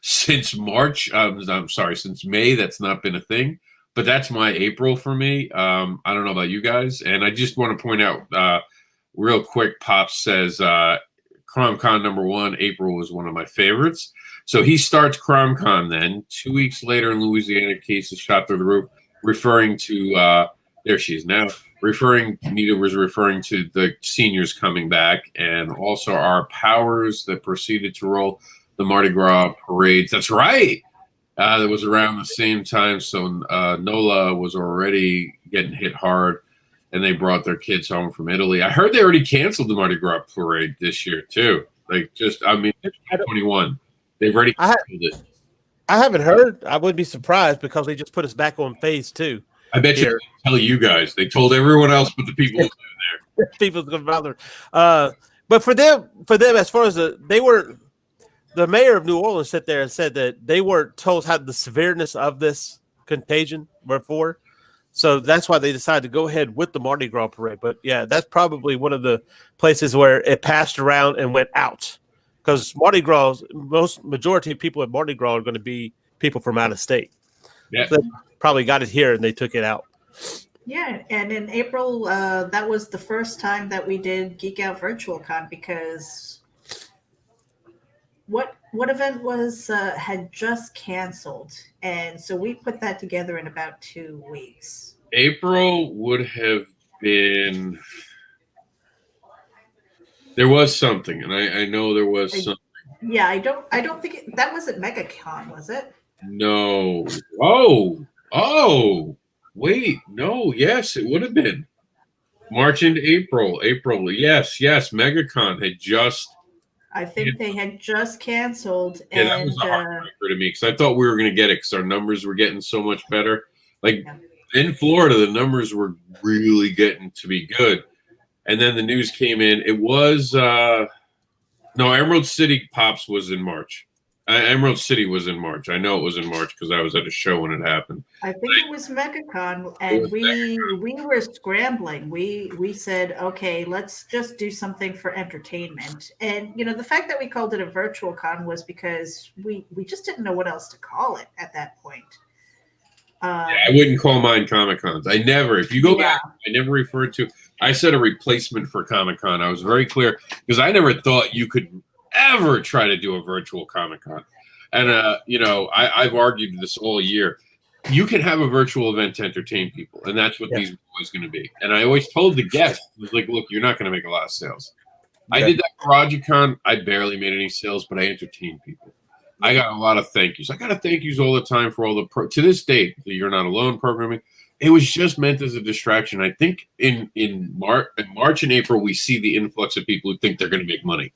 Since March, I'm sorry, since May, that's not been a thing. But that's my April for me. I don't know about you guys. And I just want to point out real quick, Pops says CromCon #1, April was one of my favorites. So he starts CromCon then. 2 weeks later in Louisiana, cases shot through the roof, referring to, there she is now, Nita was referring to the seniors coming back and also our powers that proceeded to roll the Mardi Gras parades. That's right. That was around the same time. So NOLA was already getting hit hard, and they brought their kids home from Italy. I heard they already canceled the Mardi Gras parade this year, too. Like, just, I mean, 2021. They've already canceled it. I haven't heard. I wouldn't be surprised because they just put us back on phase 2. I bet you they tell you guys. They told everyone else but the people who there. People's gonna bother. But for them, as far as the mayor of New Orleans sat there and said that they weren't told how the severeness of this contagion before. So that's why they decided to go ahead with the Mardi Gras parade. But yeah, that's probably one of the places where it passed around and went out. Because Mardi Gras, majority of people at Mardi Gras are going to be people from out of state. Yeah. So they probably got it here and they took it out. Yeah, and in April, that was the first time that we did Geek Out Virtual Con because what event was had just canceled, and so we put that together in about 2 weeks. April would have been. There was something, and I know there was something. Yeah, I don't think that wasn't MegaCon, was it? No. Oh. Wait. No. Yes, it would have been March into April. Yes. MegaCon had just. I think they had just canceled. Yeah, that was a heartbreaker to me because I thought we were going to get it because our numbers were getting so much better. Like in Florida, the numbers were really getting to be good. And then the news came in. It was Emerald City Pops was in March. Emerald City was in March. I know it was in March because I was at a show when it happened. I think it was MegaCon, and we were scrambling. We said, okay, let's just do something for entertainment. And the fact that we called it a virtual con was because we just didn't know what else to call it at that point. I wouldn't call mine Comic Cons. I never. If you go back, I never referred to. I said a replacement for Comic Con. I was very clear because I never thought you could ever try to do a virtual Comic Con. And I've argued this all year. You can have a virtual event to entertain people, and that's what these are always going to be. And I always told the guests, I was like, look, you're not going to make a lot of sales. I did that for RogerCon. I barely made any sales, but I entertained people. I got a lot of thank yous. I got thank yous all the time for all the to this date, the You're Not Alone programming. It was just meant as a distraction. I think in March and April, we see the influx of people who think they're going to make money.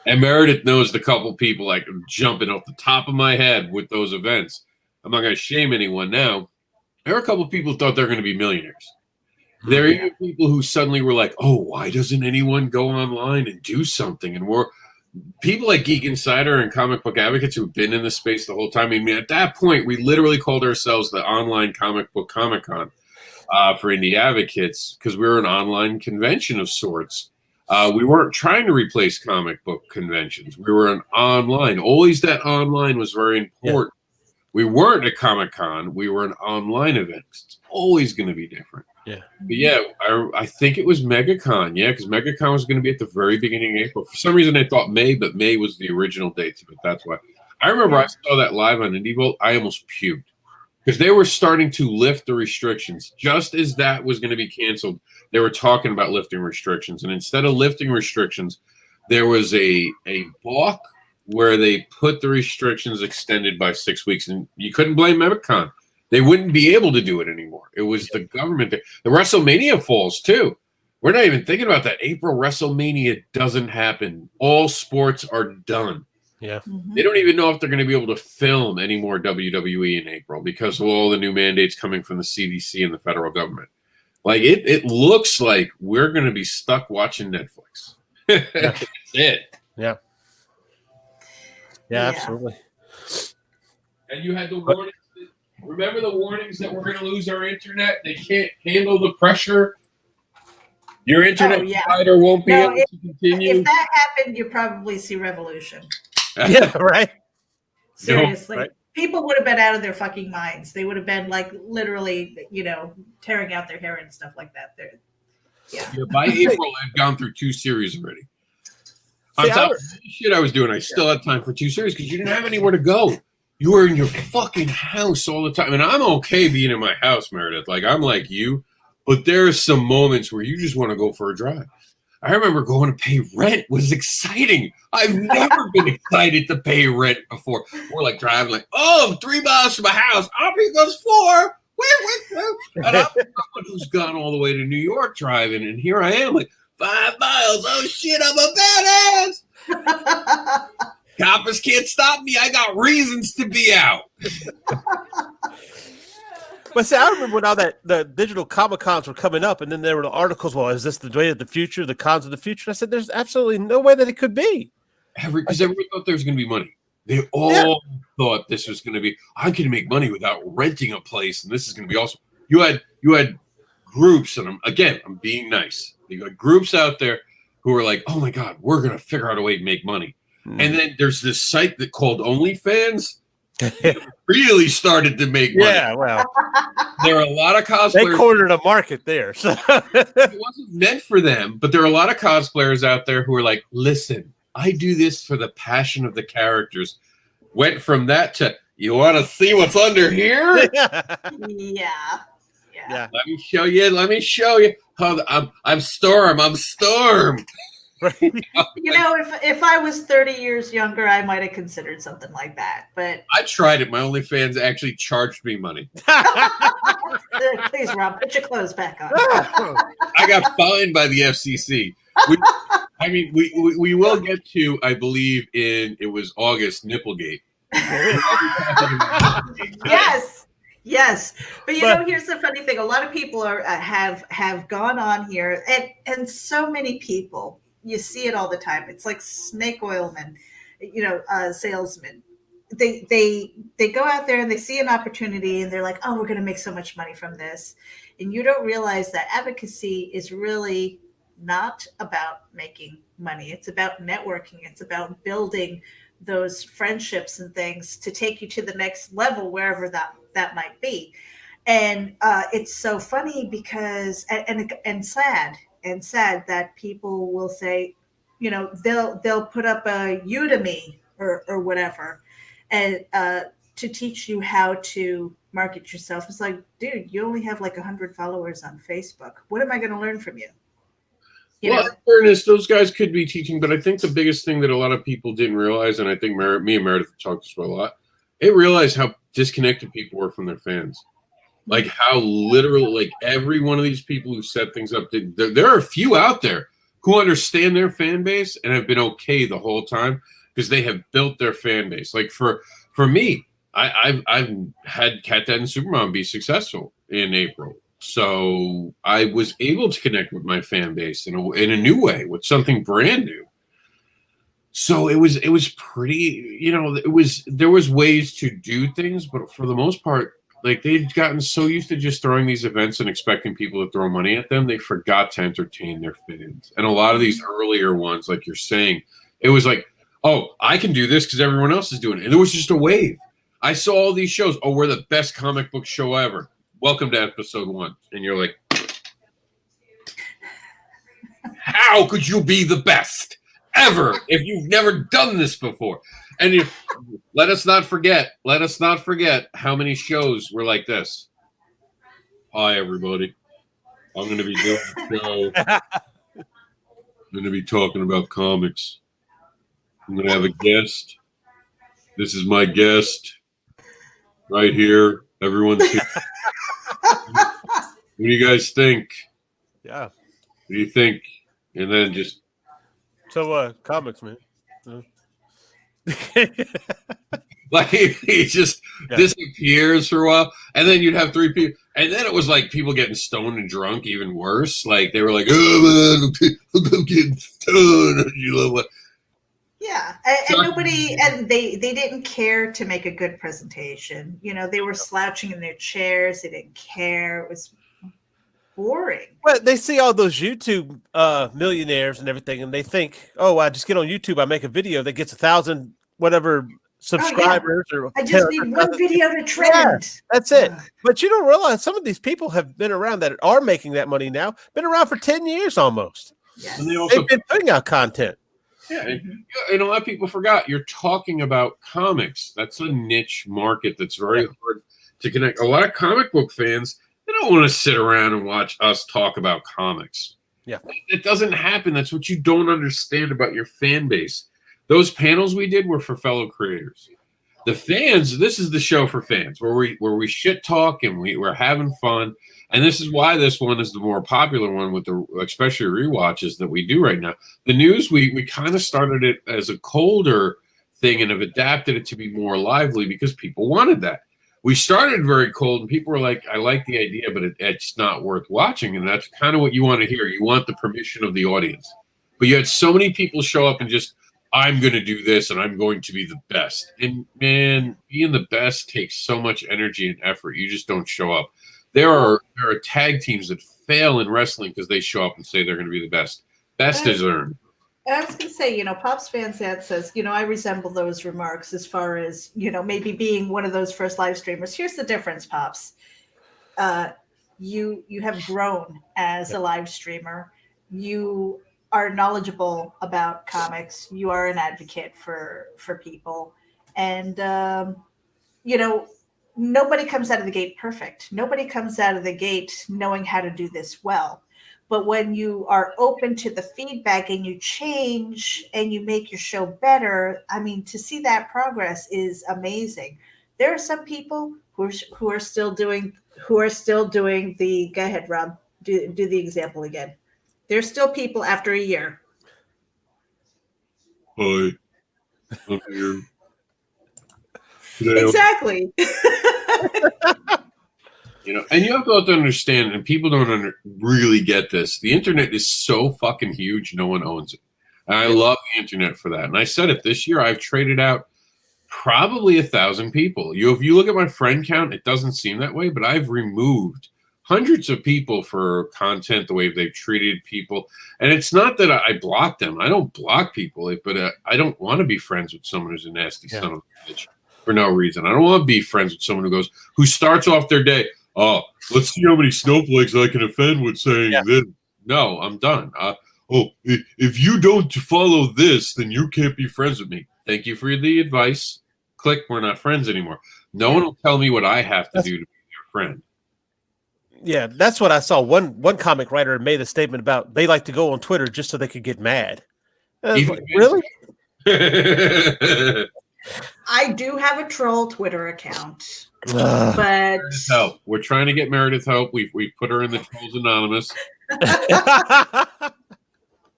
And Meredith knows the couple people like jumping off the top of my head with those events. I'm not going to shame anyone now. There are a couple of people who thought they're going to be millionaires. There are even people who suddenly were like, oh, why doesn't anyone go online and do something? And we're people like Geek Insider and Comic Book Advocates who've been in the space the whole time. I mean, at that point, we literally called ourselves the online comic book Comic-Con for indie advocates because we were an online convention of sorts. We weren't trying to replace comic book conventions. We were an online. Always that online was very important. We weren't a Comic-Con. We were an online event. It's always going to be different. Yeah. But I think it was MegaCon. Yeah, because MegaCon was going to be at the very beginning of April. For some reason, I thought May, but May was the original date. But that's why. I remember I saw that live on IndieVolt. I almost puked because they were starting to lift the restrictions. Just as that was going to be canceled, they were talking about lifting restrictions. And instead of lifting restrictions, there was a balk where they put the restrictions extended by 6 weeks. And you couldn't blame MegaCon. They wouldn't be able to do it anymore. It was the government. The WrestleMania falls, too. We're not even thinking about that. April WrestleMania doesn't happen. All sports are done. Yeah. Mm-hmm. They don't even know if they're going to be able to film any more WWE in April because of all the new mandates coming from the CDC and the federal government. Like, it looks like we're going to be stuck watching Netflix. That's it. Yeah. Yeah, absolutely. And you had the warnings. Remember the warnings that we're going to lose our internet? They can't handle the pressure. Your internet Oh, yeah. provider won't be No, able to continue. If that happened, you probably see revolution. Yeah, right. Seriously. Right. People would have been out of their fucking minds. They would have been like literally, tearing out their hair and stuff like that. Yeah. By April, I've gone through 2 series already. On top of the shit I was doing, I still had time for 2 series because you didn't have anywhere to go. You were in your fucking house all the time. And I'm okay being in my house, Meredith. Like, I'm like you. But there are some moments where you just want to go for a drive. I remember going to pay rent was exciting. I've never been excited to pay rent before. We're like driving, like, I'm 3 miles from my house. I'll be those 4. And I'm someone who's gone all the way to New York driving, and here I am, like 5 miles. Oh shit, I'm a badass. Coppers can't stop me. I got reasons to be out. But see, I remember when all the digital Comic-Cons were coming up, and then there were the articles, well, is this the way of the future, the cons of the future? I said, there's absolutely no way that it could be. Because everyone thought there was going to be money. They all thought this was going to be, I can make money without renting a place, and this is going to be awesome. You had groups, and I'm being nice. You got groups out there who are like, oh my God, we're going to figure out a way to make money. And then there's this site that called OnlyFans really started to make money. Yeah, well. There are a lot of cosplayers. They cornered a market there. So. It wasn't meant for them, but there are a lot of cosplayers out there who are like, listen, I do this for the passion of the characters. Went from that to, you want to see what's under here? Yeah. Let me show you. Oh, I'm Storm. Right. If I was 30 years younger, I might have considered something like that. But I tried it. My OnlyFans actually charged me money. Please, Rob, put your clothes back on. I got fined by the FCC. We will get to, I believe, it was August, Nipplegate. Yes. But here's the funny thing. A lot of people have gone on here, and so many people. You see it all the time. It's like snake oilmen, salesmen. They go out there and they see an opportunity and they're like, oh, we're going to make so much money from this. And you don't realize that advocacy is really not about making money. It's about networking. It's about building those friendships and things to take you to the next level, wherever that might be. And it's so funny because, and sad that people will say, they'll put up a Udemy or whatever, and to teach you how to market yourself. It's like, dude, you only have like 100 followers on Facebook. What am I going to learn from you? In fairness, those guys could be teaching, but I think the biggest thing that a lot of people didn't realize, and I think me and Meredith talked about a lot, they realized how disconnected people were from their fans. Like how literally, like every one of these people who set things up, there are a few out there who understand their fan base and have been okay the whole time because they have built their fan base. Like for me, I've had Cat Dad and Supermom be successful in April. So I was able to connect with my fan base in a new way, with something brand new. So it was pretty, there was ways to do things, but for the most part, like they'd gotten so used to just throwing these events and expecting people to throw money at them, they forgot to entertain their fans. And a lot of these earlier ones, like you're saying, it was like, oh, I can do this because everyone else is doing it. And there was just a wave. I saw all these shows. Oh, we're the best comic book show ever. Welcome to episode 1. And you're like, how could you be the best ever if you've never done this before? And let us not forget how many shows were like this. Hi, everybody. I'm going to be doing a show. I'm going to be talking about comics. I'm going to have a guest. This is my guest right here. Everyone's here. What do you guys think? Yeah. What do you think? And then just. So, comics, man. Like he just disappears for a while, and then you'd have 3 people, and then it was like people getting stoned and drunk, even worse. Like they were like, "Oh man, I'm getting stoned." You know what? Yeah, and they didn't care to make a good presentation. They were slouching in their chairs. They didn't care. It was boring. Well, they see all those YouTube millionaires and everything, and they think, "Oh, I just get on YouTube, I make a video that gets 1,000 whatever subscribers, or I just need one video to trend." Yeah, that's it. But you don't realize some of these people have been around that are making that money now. Been around for 10 years almost. Yes. And they've been putting out content. Yeah, and a lot of people forgot you're talking about comics. That's a niche market that's very hard to connect. A lot of comic book fans, they don't want to sit around and watch us talk about comics. Yeah, it doesn't happen. That's what you don't understand about your fan base. Those panels we did were for fellow creators. The fans, this is the show for fans, where we shit talk and we're having fun. And this is why this one is the more popular one, with the especially rewatches that we do right now. The news, we kind of started it as a colder thing and have adapted it to be more lively because people wanted that. We started very cold and people were like, I like the idea, but it's not worth watching. And that's kind of what you want to hear. You want the permission of the audience. But you had so many people show up and just, I'm going to do this and I'm going to be the best. And man, being the best takes so much energy and effort. You just don't show up. There are tag teams that fail in wrestling because they show up and say they're going to be the best. Best is earned. I was going to say, Pops Van Zandt says, I resemble those remarks as far as, maybe being one of those first live streamers. Here's the difference, Pops. You have grown as a live streamer. You are knowledgeable about comics. You are an advocate for people. And, nobody comes out of the gate perfect. Nobody comes out of the gate knowing how to do this well. But when you are open to the feedback and you change and you make your show better, I mean, to see that progress is amazing. There are some people who are still doing the, go ahead, Rob, do the example again. There's still people after a year. Hi, I'm here. Exactly. And you have to understand, and people don't really get this. The internet is so fucking huge, no one owns it. And I love the internet for that. And I said it this year, I've traded out probably 1,000 people. If you look at my friend count, it doesn't seem that way, but I've removed hundreds of people for content, the way they've treated people. And it's not that I block them. I don't block people, but I don't want to be friends with someone who's a nasty son of a bitch for no reason. I don't want to be friends with someone who starts off their day, oh, let's see how many snowflakes I can offend with saying this. No, I'm done. If you don't follow this, then you can't be friends with me. Thank you for the advice. Click, we're not friends anymore. No one will tell me what I have to do to be your friend. Yeah, that's what I saw. One comic writer made a statement about they like to go on Twitter just so they could get mad. Really? I do have a troll Twitter account, but Help. We're trying to get Meredith help. We've put her in the Trolls Anonymous.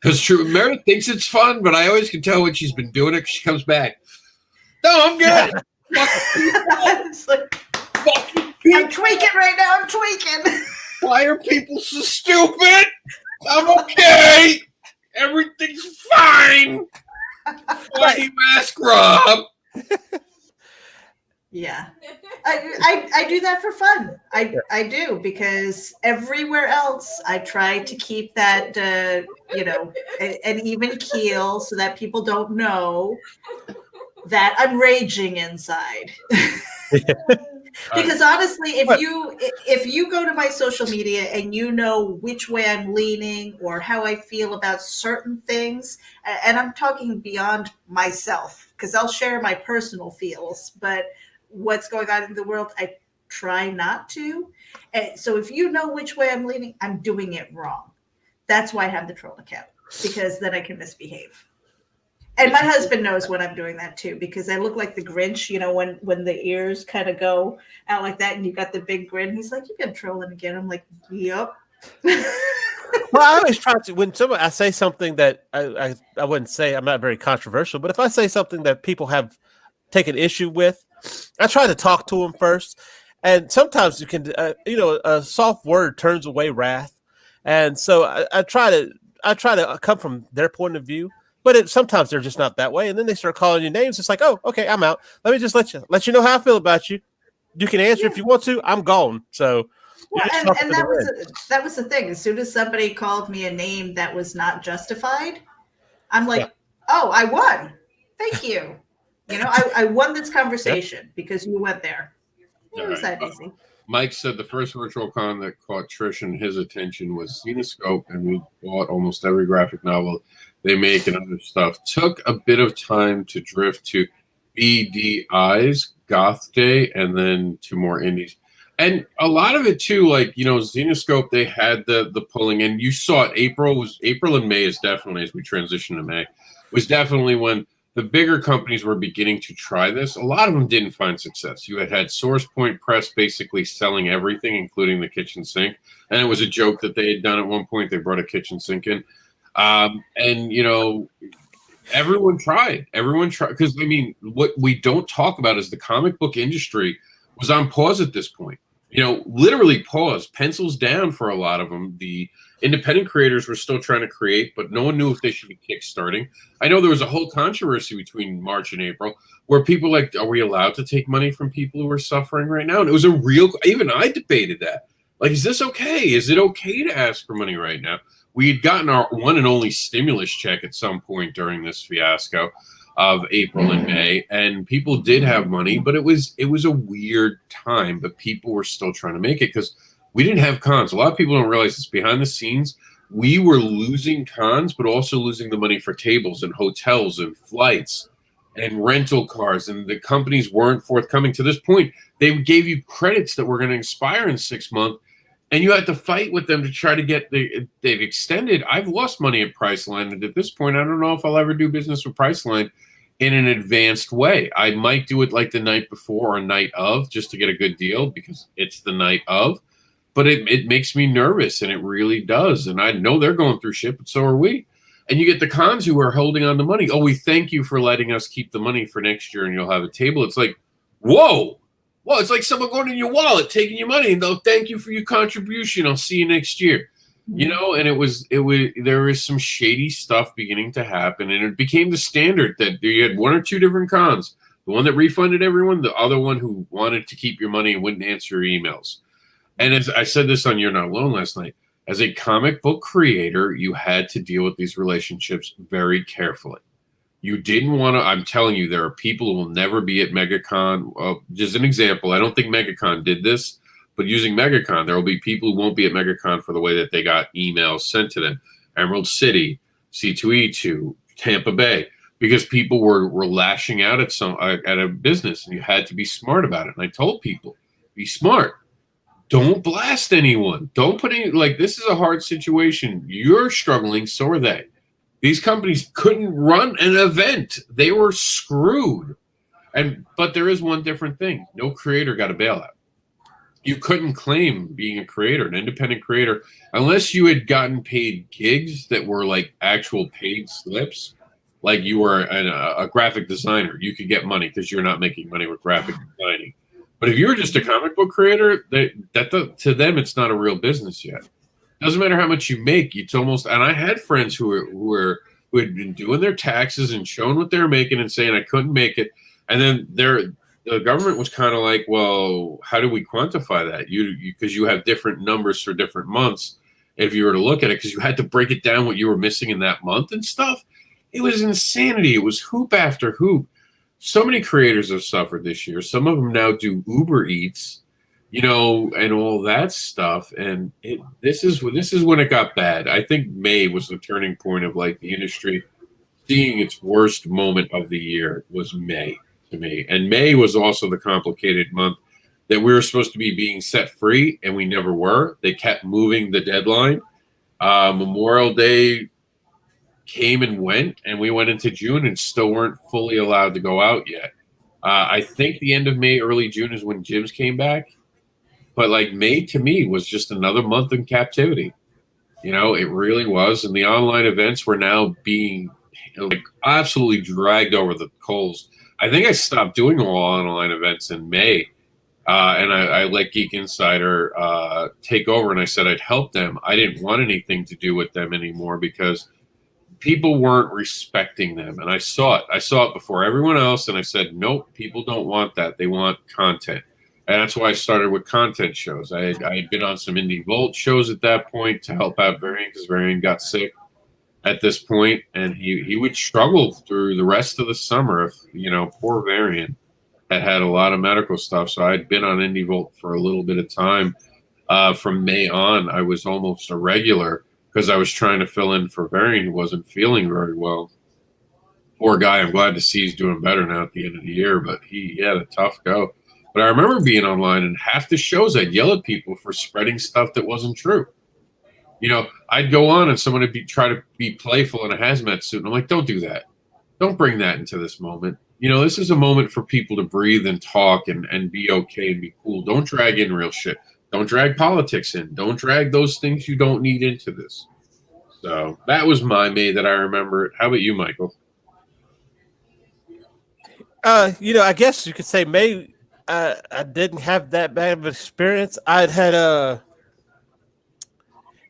Because true, Meredith thinks it's fun, but I always can tell when she's been doing it because she comes back. No, I'm good. I'm tweaking right now. I'm tweaking. Why are people so stupid? I'm okay. Everything's fine. Why do you ask, Rob? Yeah, I do that for fun. I do, because everywhere else I try to keep that an even keel so that people don't know that I'm raging inside. Because honestly, if you go to my social media and you know which way I'm leaning or how I feel about certain things, and I'm talking beyond myself, because I'll share my personal feels, but what's going on in the world, I try not to. And so if you know which way I'm leaning, I'm doing it wrong. That's why I have the troll account, because then I can misbehave. And my husband knows when I'm doing that too, because I look like the Grinch, when the ears kind of go out like that and you got the big grin. He's like, "You've been trolling again." I'm like, "Yep." Well, I always try to, when I say something that I wouldn't say, I'm not very controversial, but if I say something that people have taken issue with, I try to talk to them first. And sometimes you can, a soft word turns away wrath. And so I try to come from their point of view. But sometimes they're just not that way, and then they start calling you names. It's like, oh, okay, I'm out. Let me just let you know how I feel about you. You can answer if you want to. I'm gone. So Well, Just and, up and to that was the that was the thing. As soon as somebody called me a name that was not justified, I'm like, Yeah. oh, I won. Thank you. I won this conversation because you went there. All It was right. that easy. Mike said the first virtual con that caught Trish and his attention was Zenoscope, and we bought almost every graphic novel they make and other stuff. Took a bit of time to drift to BDI's Goth Day and then to more indies. And a lot of it too, like, Zenoscope, they had the pulling, and you saw it. April and May is definitely, as we transition to May, was definitely when the bigger companies were beginning to try this. A lot of them didn't find success. You had Source Point Press basically selling everything, including the kitchen sink. And it was a joke that they had done at one point. They brought a kitchen sink in. Everyone tried. Everyone tried. Because, what we don't talk about is the comic book industry was on pause at this point. Literally pause, pencils down for a lot of them. The independent creators were still trying to create, but no one knew if they should be kickstarting. I know there was a whole controversy between March and April where people like, are we allowed to take money from people who are suffering right now? And it was even I debated that. Like, is this okay? Is it okay to ask for money right now? We had gotten our one and only stimulus check at some point during this fiasco of April and May, and people did have money, but it was a weird time, but people were still trying to make it because we didn't have cons. A lot of people don't realize this. Behind the scenes, we were losing cons, but also losing the money for tables and hotels and flights and rental cars, and the companies weren't forthcoming. To this point, they gave you credits that were going to expire in 6 months, and you had to fight with them to try to get they've extended. I've lost money at Priceline, and at this point, I don't know if I'll ever do business with Priceline in an advanced way. I might do it like the night before or night of just to get a good deal because it's the night of, but it makes me nervous, and it really does. And I know they're going through shit, but so are we. And you get the cons who are holding on to money. Oh, we thank you for letting us keep the money for next year and you'll have a table. It's like, whoa. Well, it's like someone going in your wallet, taking your money, and they'll thank you for your contribution. I'll see you next year. And there was some shady stuff beginning to happen, and it became the standard that you had one or two different cons. The one that refunded everyone, the other one who wanted to keep your money and wouldn't answer your emails. And as I said this on You're Not Alone last night, as a comic book creator, you had to deal with these relationships very carefully. You didn't want to, I'm telling you, there are people who will never be at MegaCon. Just an example, I don't think MegaCon did this, but using MegaCon, there will be people who won't be at MegaCon for the way that they got emails sent to them. Emerald City, C2E2, Tampa Bay, because people were lashing out at a business, and you had to be smart about it. And I told people, be smart. Don't blast anyone. Don't put any, this is a hard situation. You're struggling, so are they. These companies couldn't run an event. They were screwed. But there is one different thing. No creator got a bailout. You couldn't claim being a creator, an independent creator, unless you had gotten paid gigs that were like actual paid slips, like you were a graphic designer. You could get money because you're not making money with graphic designing. But if you're just a comic book creator, to them, it's not a real business yet. Doesn't matter how much you make. It's almost, and I had friends who had been doing their taxes and showing what they were making and saying I couldn't make it, and then the government was kind of like, well, how do we quantify that? Because you have different numbers for different months. If you were to look at it, because you had to break it down what you were missing in that month and stuff. It was insanity. It was hoop after hoop. So many creators have suffered this year. Some of them now do Uber Eats, and all that stuff. And this is when it got bad. I think May was the turning point of the industry seeing its worst moment of the year was May to me. And May was also the complicated month that we were supposed to be being set free, and we never were. They kept moving the deadline. Memorial Day came and went, and we went into June and still weren't fully allowed to go out yet. I think the end of May, early June is when gyms came back. But May to me was just another month in captivity. It really was. And the online events were now being absolutely dragged over the coals. I think I stopped doing all online events in May. And I let Geek Insider take over, and I said I'd help them. I didn't want anything to do with them anymore because people weren't respecting them. And I saw it. I saw it before everyone else, and I said, nope, people don't want that. They want content. And that's why I started with content shows. I had been on some Indie Vault shows at that point to help out Varian because Varian got sick at this point, and he would struggle through the rest of the summer. If poor Varian had a lot of medical stuff. So I'd been on Indie Vault for a little bit of time. From May on, I was almost a regular because I was trying to fill in for Varian, who wasn't feeling very well. Poor guy. I'm glad to see he's doing better now at the end of the year, but he had a tough go. But I remember being online, and half the shows I'd yell at people for spreading stuff that wasn't true. I'd go on and someone would try to be playful in a hazmat suit. And I'm like, don't do that. Don't bring that into this moment. This is a moment for people to breathe and talk and be okay and be cool. Don't drag in real shit. Don't drag politics in. Don't drag those things you don't need into this. So that was my May that I remember. How about you, Michael? I guess you could say May. I didn't have that bad of an experience. I'd had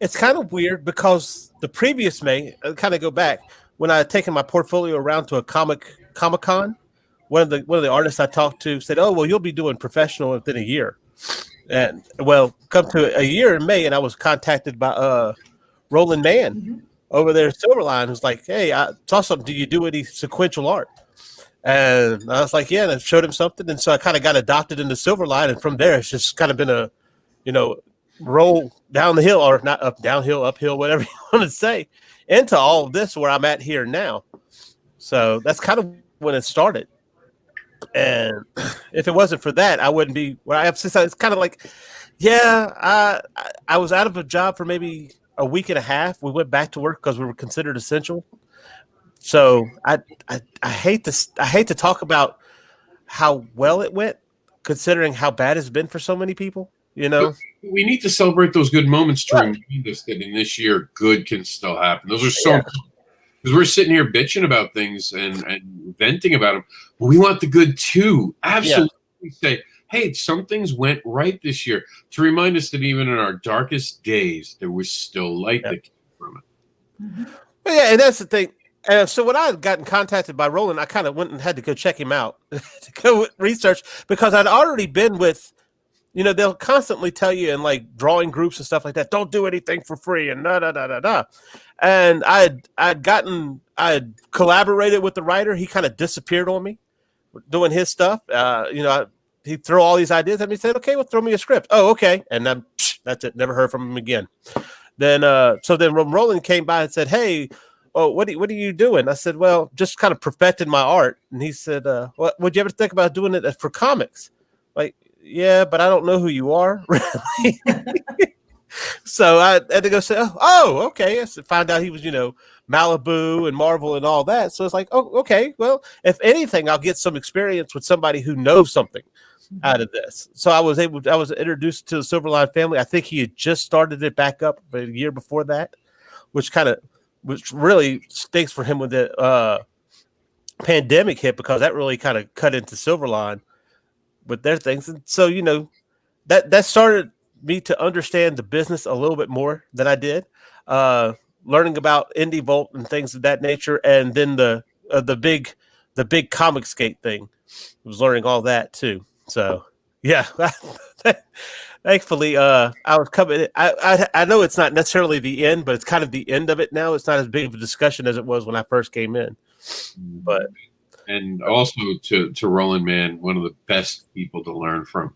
it's kind of weird because the previous May, I'll kind of go back when I had taken my portfolio around to a Comic-Con. One of the artists I talked to said, "Oh, well, you'll be doing professional within a year." And come to a year in May, and I was contacted by Roland Mann over there at Silverline, who's like, "Hey, I saw something. Do you do any sequential art?" And I was like, "Yeah," and I showed him something, and so I kind of got adopted into Silverline, and from there, it's just kind of been a, roll down the hill, or not up, downhill, uphill, whatever you want to say, into all of this where I'm at here now. So that's kind of when it started. And if it wasn't for that, I wouldn't be where I am. Since it's kind of like, I was out of a job for maybe a week and a half. We went back to work because we were considered essential. So I hate to talk about how well it went, considering how bad it's been for so many people. But we need to celebrate those good moments to remind us that in this year, good can still happen. Those are so because we're sitting here bitching about things and venting about them, but we want the good too. Absolutely say, hey, some things went right this year to remind us that even in our darkest days, there was still light that came from it. Mm-hmm. Well, yeah, and that's the thing. So when I had gotten contacted by Roland, I kind of went and had to go check him out to go research because I'd already been with. They'll constantly tell you in like drawing groups and stuff like that, don't do anything for free and da. And I'd collaborated with the writer. He kind of disappeared on me doing his stuff. He'd throw all these ideas at me, said, okay, well, throw me a script. Oh, okay. And then that's it. Never heard from him again. Then when Roland came by and said, hey, what are you doing? I said, well, just kind of perfecting my art. And he said, would you ever think about doing it for comics? Like, yeah, but I don't know who you are. Really. So I had to go say, oh, okay. I find out he was, Malibu and Marvel and all that. So it's like, oh, okay. Well, if anything, I'll get some experience with somebody who knows something out of this. So I was introduced to the Silverline family. I think he had just started it back up a year before that, which really stinks for him when the pandemic hit, because that really kind of cut into Silverline with their things. And so, that started me to understand the business a little bit more than I did, learning about Indie Vault and things of that nature. And then the big COMiX thing, I was learning all that too. So yeah, thankfully, I was coming. I know it's not necessarily the end, but it's kind of the end of it now. It's not as big of a discussion as it was when I first came in, but. And also to Roland Mann, one of the best people to learn from.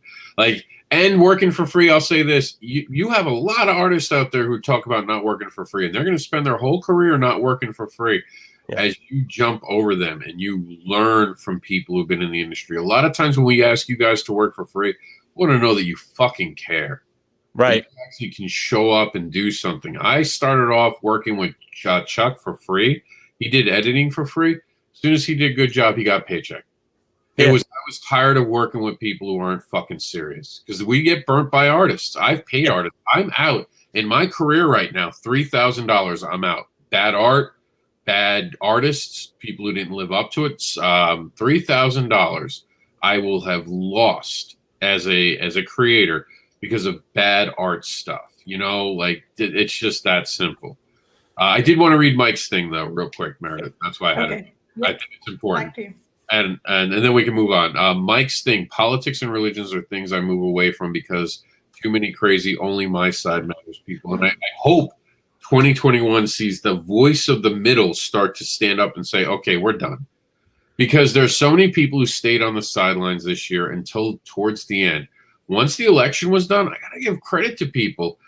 And working for free, I'll say this. You have a lot of artists out there who talk about not working for free, and they're going to spend their whole career not working for free. Yeah. As you jump over them and you learn from people who've been in the industry. A lot of times when we ask you guys to work for free, we want to know that you fucking care. Right. You actually can show up and do something. I started off working with Chuck for free. He did editing for free. As soon as he did a good job, he got a paycheck. I was tired of working with people who aren't fucking serious, because we get burnt by artists. I've paid artists. I'm out in my career right now. $3,000. I'm out. Bad art, bad artists, people who didn't live up to it. $3,000 I will have lost as a creator because of bad art stuff. It's just that simple. I did want to read Mike's thing though, real quick, Meredith. That's why I had it. I think it's important. and then we can move on. Mike's thing: politics and religions are things I move away from because too many crazy, only my side matters people. And I hope 2021 sees the voice of the middle start to stand up and say, okay, we're done. Because there's so many people who stayed on the sidelines this year until towards the end. Once the election was done, I got to give credit to people.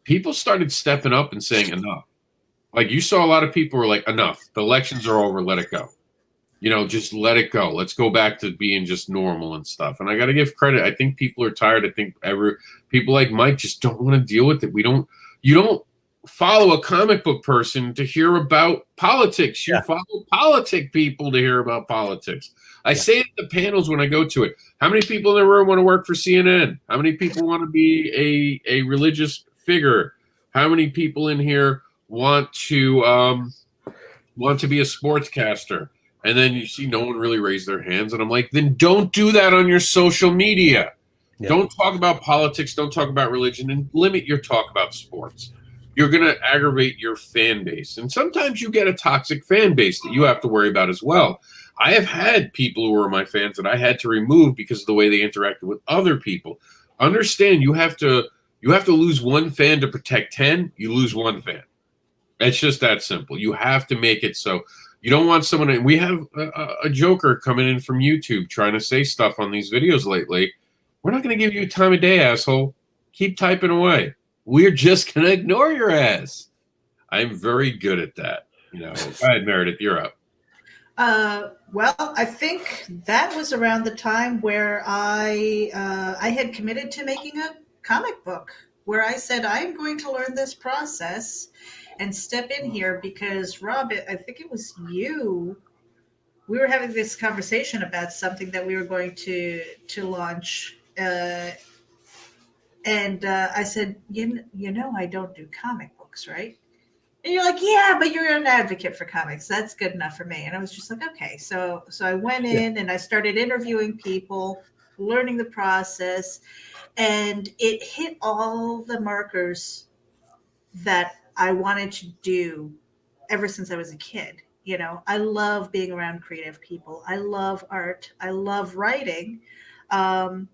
People started stepping up and saying enough. Like you saw a lot of people were like, enough. The elections are over. Let it go. Just let it go. Let's go back to being just normal and stuff. And I got to give credit. I think people are tired. I think people like Mike just don't want to deal with it. You don't follow a comic book person to hear about politics. You follow politic people to hear about politics. I say it at the panels when I go to it. How many people in the room want to work for CNN? How many people want to be a religious figure? How many people in here want to be a sportscaster? And then you see no one really raise their hands. And I'm like, then don't do that on your social media. Yeah. Don't talk about politics. Don't talk about religion, and limit your talk about sports. You're going to aggravate your fan base. And sometimes you get a toxic fan base that you have to worry about as well. I have had people who were my fans that I had to remove because of the way they interacted with other people. Understand, you have to lose one fan to protect 10. You lose one fan. It's just that simple. You have to make it so. You don't want someone. We have a joker coming in from YouTube trying to say stuff on these videos lately. We're not going to give you time of day, asshole. Keep typing away. We're just going to ignore your ass. I'm very good at that. Go ahead, Meredith, you're up. Well, I think that was around the time where I had committed to making a comic book, where I said, I'm going to learn this process and step in here because, Rob, I think it was you. We were having this conversation about something that we were going to launch. And I said, I don't do comic books, right? And you're like, yeah, but you're an advocate for comics. That's good enough for me. And I was just like, okay. So I went in and I started interviewing people, learning the process, and it hit all the markers that I wanted to do ever since I was a kid. I love being around creative people. I love art. I love writing, and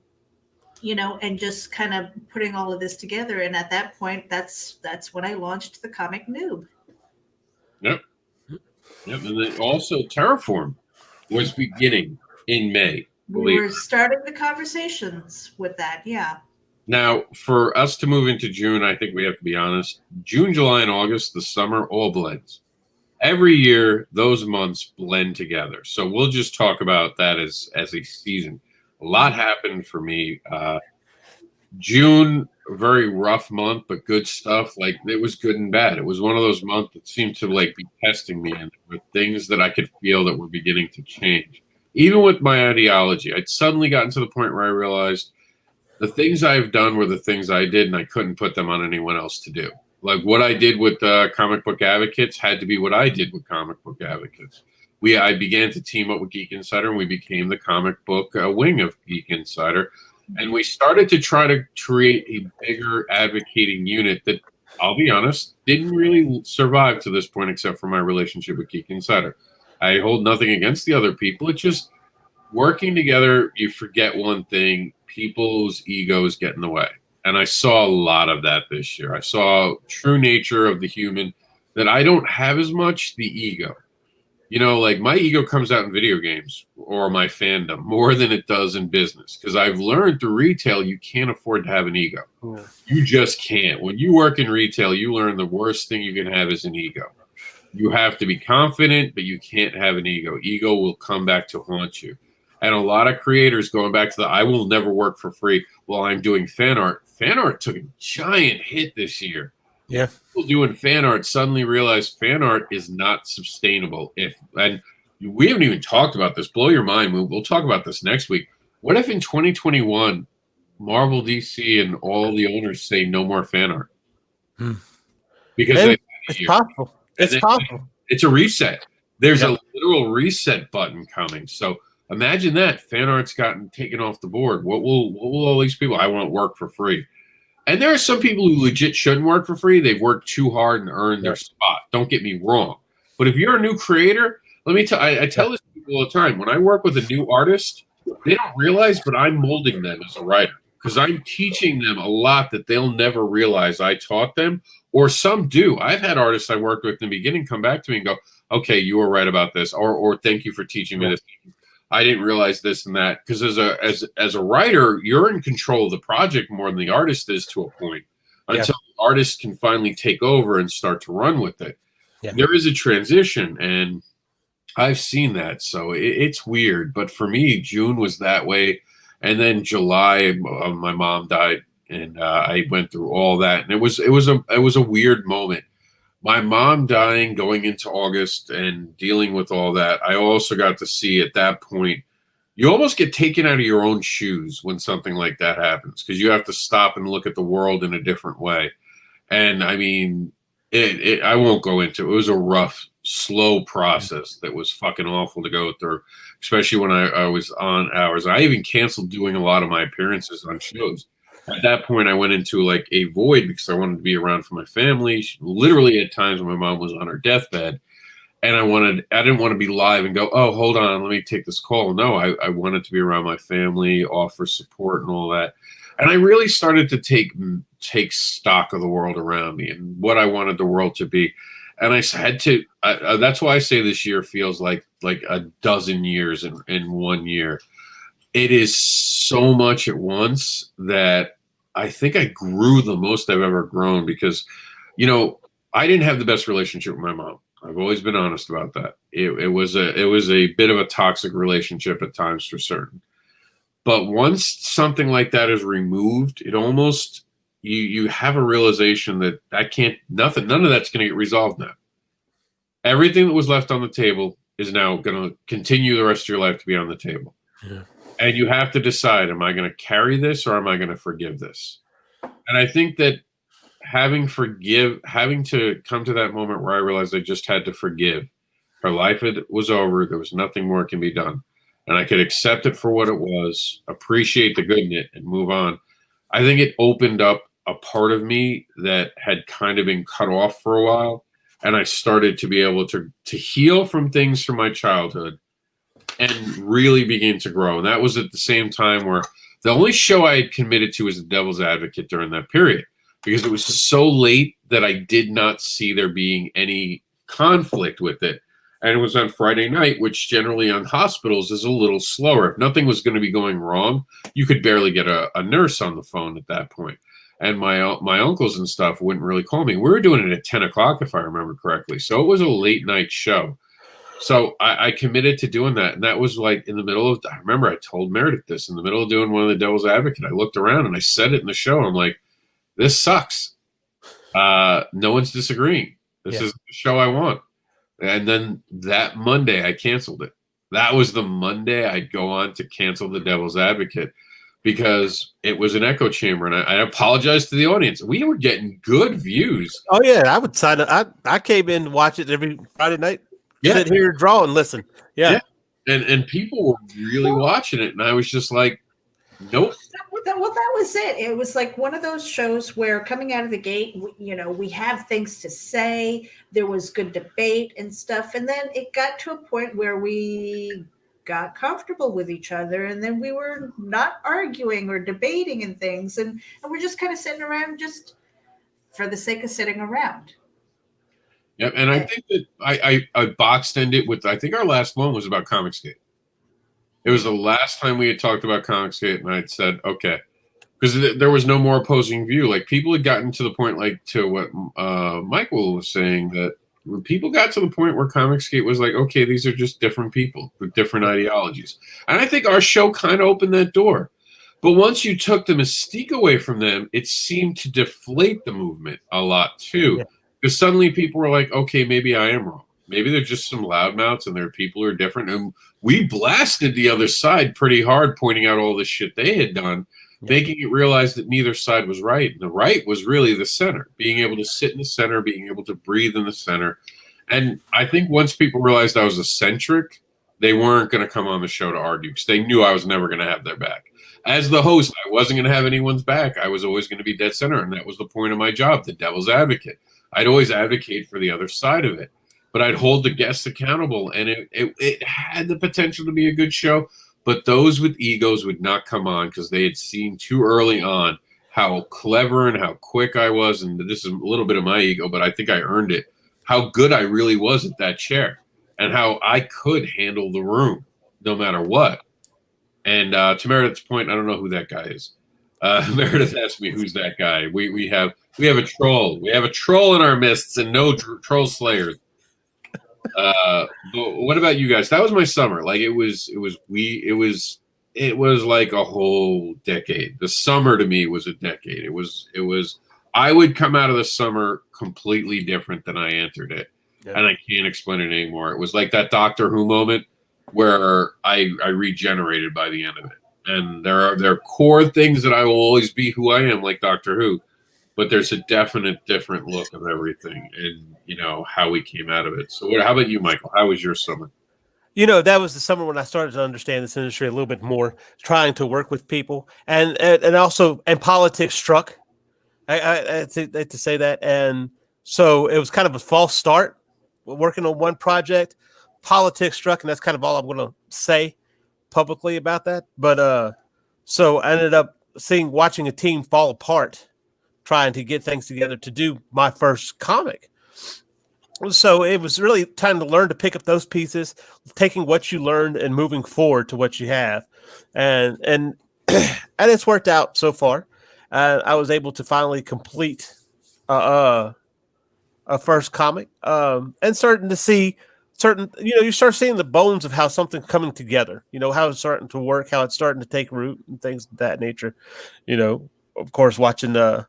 just kind of putting all of this together. And at that point, that's when I launched the Comic Noob. Yep. And then also Terraform was beginning in May. We were starting the conversations with that. Yeah. Now, for us to move into June, I think we have to be honest. June, July, and August, the summer, all blends. Every year, those months blend together. So we'll just talk about that as a season. A lot happened for me. June, a very rough month, but good stuff. Like, it was good and bad. It was one of those months that seemed to be testing me, and with things that I could feel that were beginning to change. Even with my ideology, I'd suddenly gotten to the point where I realized the things I've done were the things I did, and I couldn't put them on anyone else to do. Like what I did with Comic Book Advocates had to be what I did with Comic Book Advocates. I began to team up with Geek Insider, and we became the comic book wing of Geek Insider. And we started to try to create a bigger advocating unit that, I'll be honest, didn't really survive to this point except for my relationship with Geek Insider. I hold nothing against the other people. It's just working together, you forget one thing. People's egos get in the way. And I saw a lot of that this year. I saw true nature of the human that I don't have as much, the ego. My ego comes out in video games or my fandom more than it does in business. Because I've learned through retail, you can't afford to have an ego. Yeah. You just can't. When you work in retail, you learn the worst thing you can have is an ego. You have to be confident, but you can't have an ego. Ego will come back to haunt you. And a lot of creators going back to I will never work for free while I'm doing fan art. Fan art took a giant hit this year. Yeah. People doing fan art suddenly realized fan art is not sustainable. And we haven't even talked about this. Blow your mind. We'll talk about this next week. What if in 2021, Marvel, DC, and all the owners say no more fan art? Because it's possible. It's possible. It's a reset. There's a literal reset button coming. So imagine that fan art's gotten taken off the board. What will all these people? I want to work for free. And there are some people who legit shouldn't work for free. They've worked too hard and earned their spot. Don't get me wrong. But if you're a new creator, let me tell I tell this to people all the time. When I work with a new artist, they don't realize, but I'm molding them as a writer because I'm teaching them a lot that they'll never realize I taught them, or some do. I've had artists I worked with in the beginning come back to me and go, okay, you were right about this, or thank you for teaching me this. I didn't realize this and that. Because as a writer, you're in control of the project more than the artist is to a point, until the artist can finally take over and start to run with it. Yeah. There is a transition, and I've seen that, so it's weird. But for me, June was that way, and then July, my mom died, and I went through all that, and it was a weird moment. My mom dying, going into August, and dealing with all that. I also got to see at that point, you almost get taken out of your own shoes when something like that happens, because you have to stop and look at the world in a different way. And I mean, I won't go into it. It was a rough, slow process that was fucking awful to go through, especially when I was on hours. I even canceled doing a lot of my appearances on shows. At that point, I went into like a void because I wanted to be around for my family. Literally at times when my mom was on her deathbed, and I didn't want to be live and go, oh, hold on, let me take this call. No, I wanted to be around my family, offer support and all that. And I really started to take stock of the world around me and what I wanted the world to be. And I had to, that's why I say this year feels like a dozen years in 1 year. It is so much at once that I think I grew the most I've ever grown because, you know, I didn't have the best relationship with my mom. I've always been honest about that. It was a bit of a toxic relationship at times for certain. But once something like that is removed, it almost, you have a realization that none of that's going to get resolved now. Everything that was left on the table is now going to continue the rest of your life to be on the table. Yeah. And you have to decide, am I going to carry this or am I going to forgive this? And I think that having to come to that moment where I realized I just had to forgive. Her life was over. There was nothing more can be done. And I could accept it for what it was, appreciate the good in it, and move on. I think it opened up a part of me that had kind of been cut off for a while. And I started to be able to heal from things from my childhood and really begin to grow. And that was at the same time where the only show I had committed to was The Devil's Advocate during that period, because it was so late that I did not see there being any conflict with it. And it was on Friday night, which generally on hospitals is a little slower. If nothing was going to be going wrong, you could barely get a nurse on the phone at that point. And my uncles and stuff wouldn't really call me. We were doing it at 10 o'clock, if I remember correctly. So it was a late night show. So I committed to doing that. And that was like in the middle of, I remember I told Meredith this, in the middle of doing one of The Devil's Advocate. I looked around and I said it in the show. I'm like, this sucks. No one's disagreeing. This is the show I want. And then that Monday, I canceled it. That was the Monday I'd go on to cancel The Devil's Advocate because it was an echo chamber. And I apologize to the audience. We were getting good views. Oh, yeah. I would sign up. I came in to watch it every Friday night. Yeah. Sit here, draw, and listen. Yeah. And people were really watching it. And I was just like, nope. Well, that was it. It was like one of those shows where coming out of the gate, we have things to say. There was good debate and stuff. And then it got to a point where we got comfortable with each other. And then we were not arguing or debating and things. And we're just kind of sitting around just for the sake of sitting around. Yeah. And I think that I boxed ended with, I think our last one was about COMiX. It was the last time we had talked about COMiX, and I'd said, okay, because there was no more opposing view. Like people had gotten to the point, like to what Michael was saying, that when people got to the point where COMiX was like, okay, these are just different people with different ideologies. And I think our show kind of opened that door. But once you took the mystique away from them, it seemed to deflate the movement a lot too. Because suddenly people were like, okay, maybe I am wrong. Maybe they're just some loudmouths and there are people who are different. And we blasted the other side pretty hard, pointing out all the shit they had done, making it realize that neither side was right. And the right was really the center, being able to sit in the center, being able to breathe in the center. And I think once people realized I was eccentric, they weren't going to come on the show to argue because they knew I was never going to have their back. As the host, I wasn't going to have anyone's back. I was always going to be dead center. And that was the point of my job, the devil's advocate. I'd always advocate for the other side of it. but I'd hold the guests accountable, and it had the potential to be a good show. But those with egos would not come on because they had seen too early on how clever and how quick I was, and this is a little bit of my ego, but I think I earned it. How good I really was at that chair, and how I could handle the room no matter what. And to Meredith's point, I don't know who that guy is. Meredith asked me, "Who's that guy?" We have a troll. We have a troll in our midst, and no troll slayers. But what about you guys? That was my summer. Like it was like a whole decade. The summer to me was a decade. It was. I would come out of the summer completely different than I entered it, and I can't explain it anymore. It was like that Doctor Who moment where I regenerated by the end of it. And there are core things that I will always be who I am, like Doctor Who, but there's a definite different look of everything, and how we came out of it. So, how about you, Michael? How was your summer? That was the summer when I started to understand this industry a little bit more, trying to work with people, and also politics struck. I to say that, and so it was kind of a false start working on one project. Politics struck, and that's kind of all I'm going to say publicly about that. But so I ended up watching a team fall apart, trying to get things together to do my first comic. So it was really time to learn to pick up those pieces, taking what you learned and moving forward to what you have, and and it's worked out so far. I was able to finally complete a first comic, and starting to see you start seeing the bones of how something's coming together, how it's starting to work, how it's starting to take root and things of that nature. Of course, watching the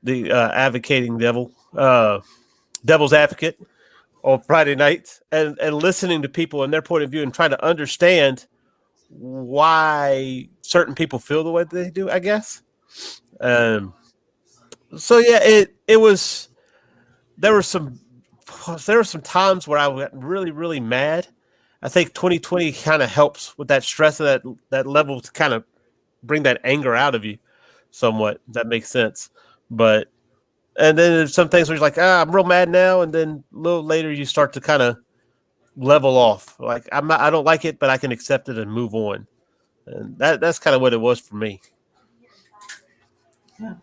advocating devil's advocate on Friday nights, and listening to people and their point of view and trying to understand why certain people feel the way they do, I guess. So yeah, it was, there were some times where I got really, really mad. I think 2020 kind of helps with that stress of that level to kind of bring that anger out of you somewhat. If that makes sense. But, and then there's some things where you're like, I'm real mad now. And then a little later you start to kind of level off. Like I don't like it, but I can accept it and move on. And that's kind of what it was for me. Yeah.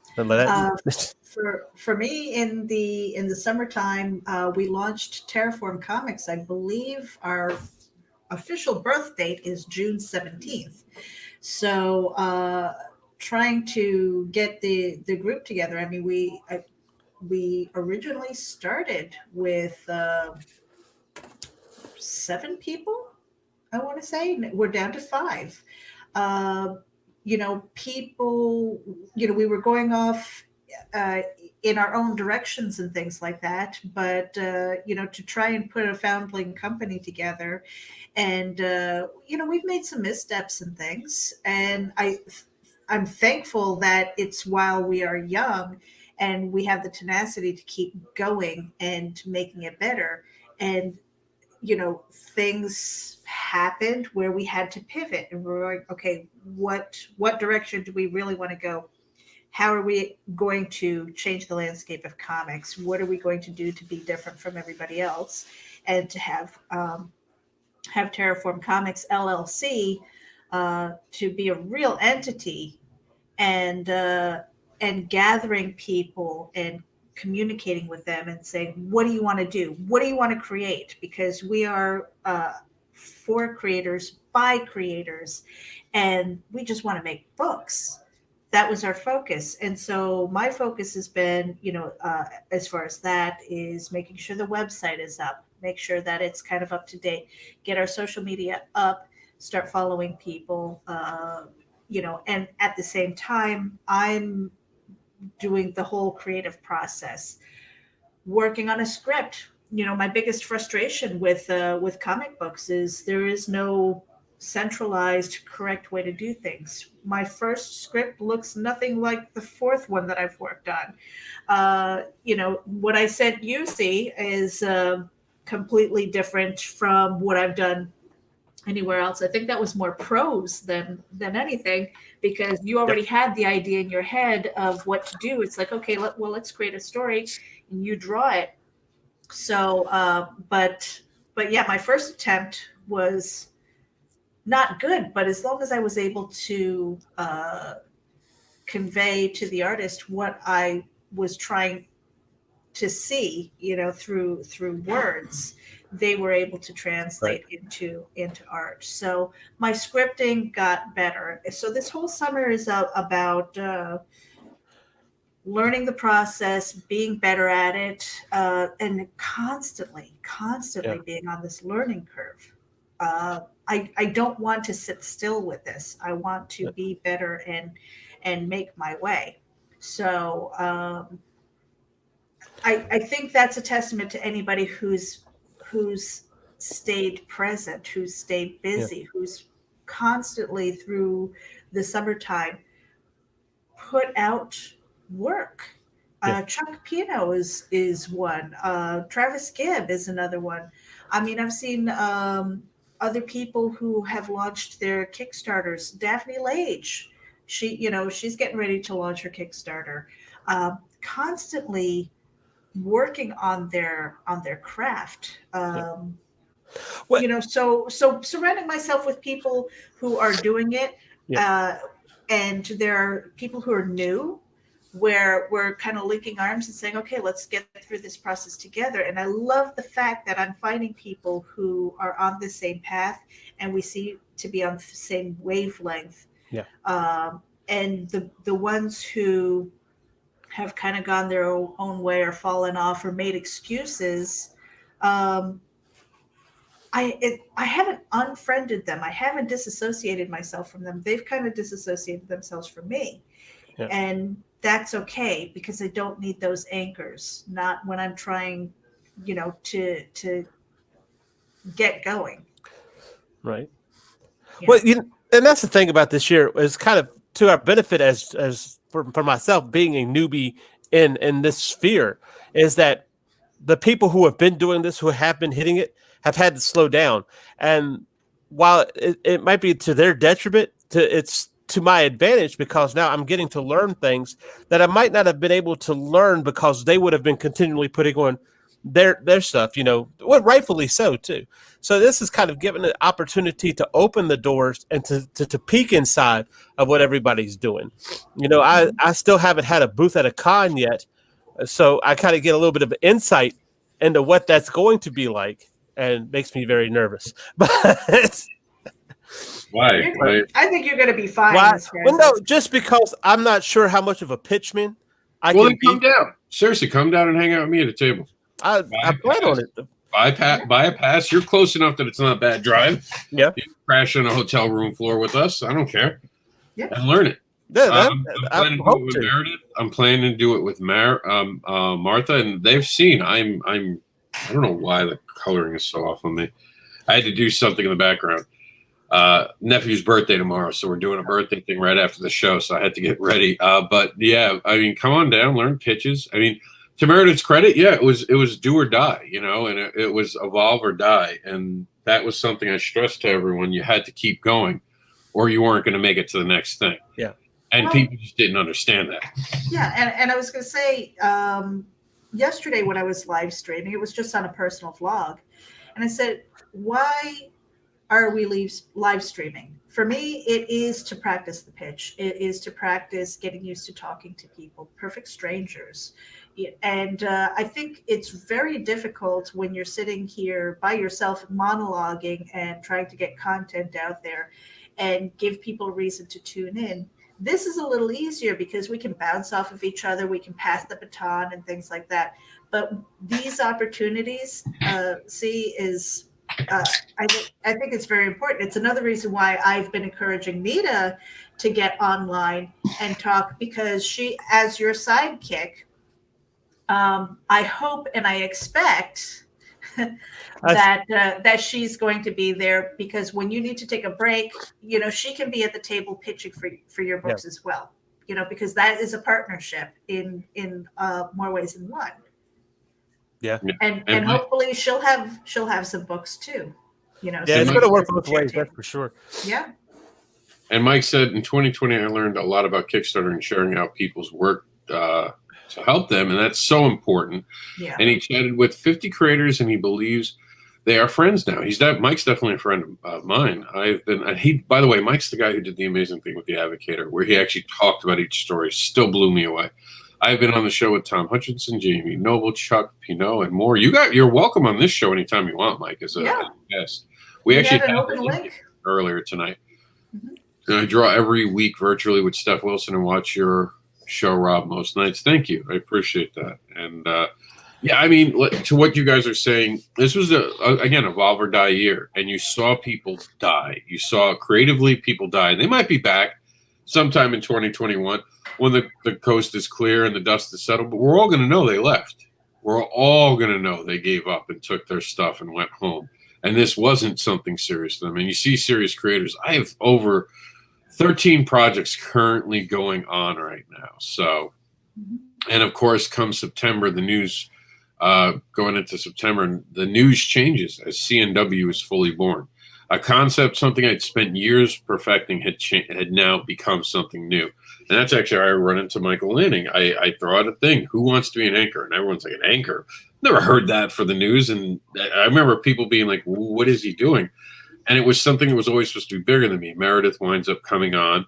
For me, in the summertime, we launched Terraform Comics. I believe our official birth date is June 17th. So trying to get the group together. I mean, we originally started with 7 people, I want to say. We're down to 5. People, we were going off in our own directions and things like that. But, to try and put a foundling company together, and, we've made some missteps and things. And I'm thankful that it's while we are young and we have the tenacity to keep going and making it better. And, things happened where we had to pivot, and we're like, okay, what direction do we really want to go? How are we going to change the landscape of comics? What are we going to do to be different from everybody else? And to have Terraform Comics LLC to be a real entity, and gathering people and communicating with them and saying, what do you want to do? What do you want to create? Because we are for creators, by creators, and we just want to make books. That was our focus. And so my focus has been, as far as that, is making sure the website is up, make sure that it's kind of up to date, get our social media up, start following people, and at the same time, I'm doing the whole creative process, working on a script. My biggest frustration with comic books is there is no centralized, correct way to do things. My first script looks nothing like the 4th one that I've worked on. What I sent you see is completely different from what I've done anywhere else. I think that was more prose than anything, because you already had the idea in your head of what to do. It's like, okay, let's create a story, and you draw it. So, but yeah, my first attempt was not good, but as long as I was able to convey to the artist what I was trying to see, through words, they were able to translate into art. So my scripting got better. So this whole summer is about learning the process, being better at it, and constantly being on this learning curve. I don't want to sit still with this. I want to be better and make my way. So I think that's a testament to anybody who's stayed present, who's stayed busy, who's constantly through the summertime put out work. Chuck Pino is one. Travis Gibb is another one. I mean, I've seen other people who have launched their Kickstarters. Daphne Lage, she's getting ready to launch her Kickstarter. Constantly working on their craft. So surrounding myself with people who are doing it, and there are people who are new, where we're kind of linking arms and saying, okay, let's get through this process together. And I love the fact that I'm finding people who are on the same path, and we seem to be on the same wavelength. And the ones who have kind of gone their own way or fallen off or made excuses, I haven't unfriended them. I haven't disassociated myself from them. They've kind of disassociated themselves from me. And that's okay, because I don't need those anchors, not when I'm trying, to get going. Right. Well, and that's the thing about this year, is kind of to our benefit as for myself, being a newbie in this sphere, is that the people who have been doing this, who have been hitting it, have had to slow down. And while it might be to their detriment, it's to my advantage, because now I'm getting to learn things that I might not have been able to learn because they would have been continually putting on their stuff, rightfully so too. So this is kind of giving an opportunity to open the doors and to peek inside of what everybody's doing. I still haven't had a booth at a con yet, so I kind of get a little bit of insight into what that's going to be like, and makes me very nervous. But why? I think you're going to be fine. Well, no, just because I'm not sure how much of a pitchman I can be. Come down. Seriously, come down and hang out with me at a table. I plan on it. Buy a pass. You're close enough that it's not a bad drive. Yeah. You can crash on a hotel room floor with us. I don't care. Yeah. And learn it. Yeah, I'm planning to do it with Meredith. I'm planning to do it with Martha, and they've seen. I don't know why the coloring is so off on me. I had to do something in the background. Nephew's birthday tomorrow, so we're doing a birthday thing right after the show, so I had to get ready. But yeah, I mean, come on down, learn pitches. I mean, to Meredith's credit, yeah, it was do or die, and it was evolve or die, and that was something I stressed to everyone. You had to keep going, or you weren't going to make it to the next thing. Yeah, and people just didn't understand that. Yeah, and I was going to say, yesterday when I was live streaming, it was just on a personal vlog, and I said, why are we live streaming? For me, it is to practice the pitch. It is to practice getting used to talking to people, perfect strangers. And I think it's very difficult when you're sitting here by yourself monologuing and trying to get content out there and give people a reason to tune in. This is a little easier because we can bounce off of each other. We can pass the baton and things like that. But these opportunities, I think it's very important. It's another reason why I've been encouraging Nita to get online and talk, because she, as your sidekick, I hope and I expect that she's going to be there, because when you need to take a break, she can be at the table pitching for your books as well. Because that is a partnership in more ways than one. Yeah, and hopefully she'll have some books too. Yeah, it's going to work both ways, that's for sure. Yeah. And Mike said in 2020, I learned a lot about Kickstarter and sharing out people's work to help them, and that's so important. Yeah. And he chatted with 50 creators, and he believes they are friends now. Mike's definitely a friend of mine. By the way, Mike's the guy who did the amazing thing with the Advocator, where he actually talked about each story. Still blew me away. I've been on the show with Tom Hutchinson, Jamie Noble, Chuck Pinot, and more. You're welcome on this show anytime you want, Mike, as a guest. We actually had an open link earlier tonight. Mm-hmm. And I draw every week virtually with Steph Wilson and watch your show, Rob, most nights. Thank you. I appreciate that. And yeah, I mean, to what you guys are saying, this was again, evolve or die year, and you saw people die. You saw creatively people die. They might be back sometime in 2021 when the coast is clear and the dust is settled, but we're all going to know they left. We're all going to know they gave up and took their stuff and went home. And this wasn't something serious to them. And you see serious creators. I have over 13 projects currently going on right now. So, and of course, come September, the news going into September, the news changes as CNW is fully born. A concept, something I'd spent years perfecting, had now become something new. And that's actually how I run into Michael Lanning. I throw out a thing, who wants to be an anchor? And everyone's like, an anchor? Never heard that for the news. And I remember people being like, what is he doing? And it was something that was always supposed to be bigger than me. Meredith winds up coming on.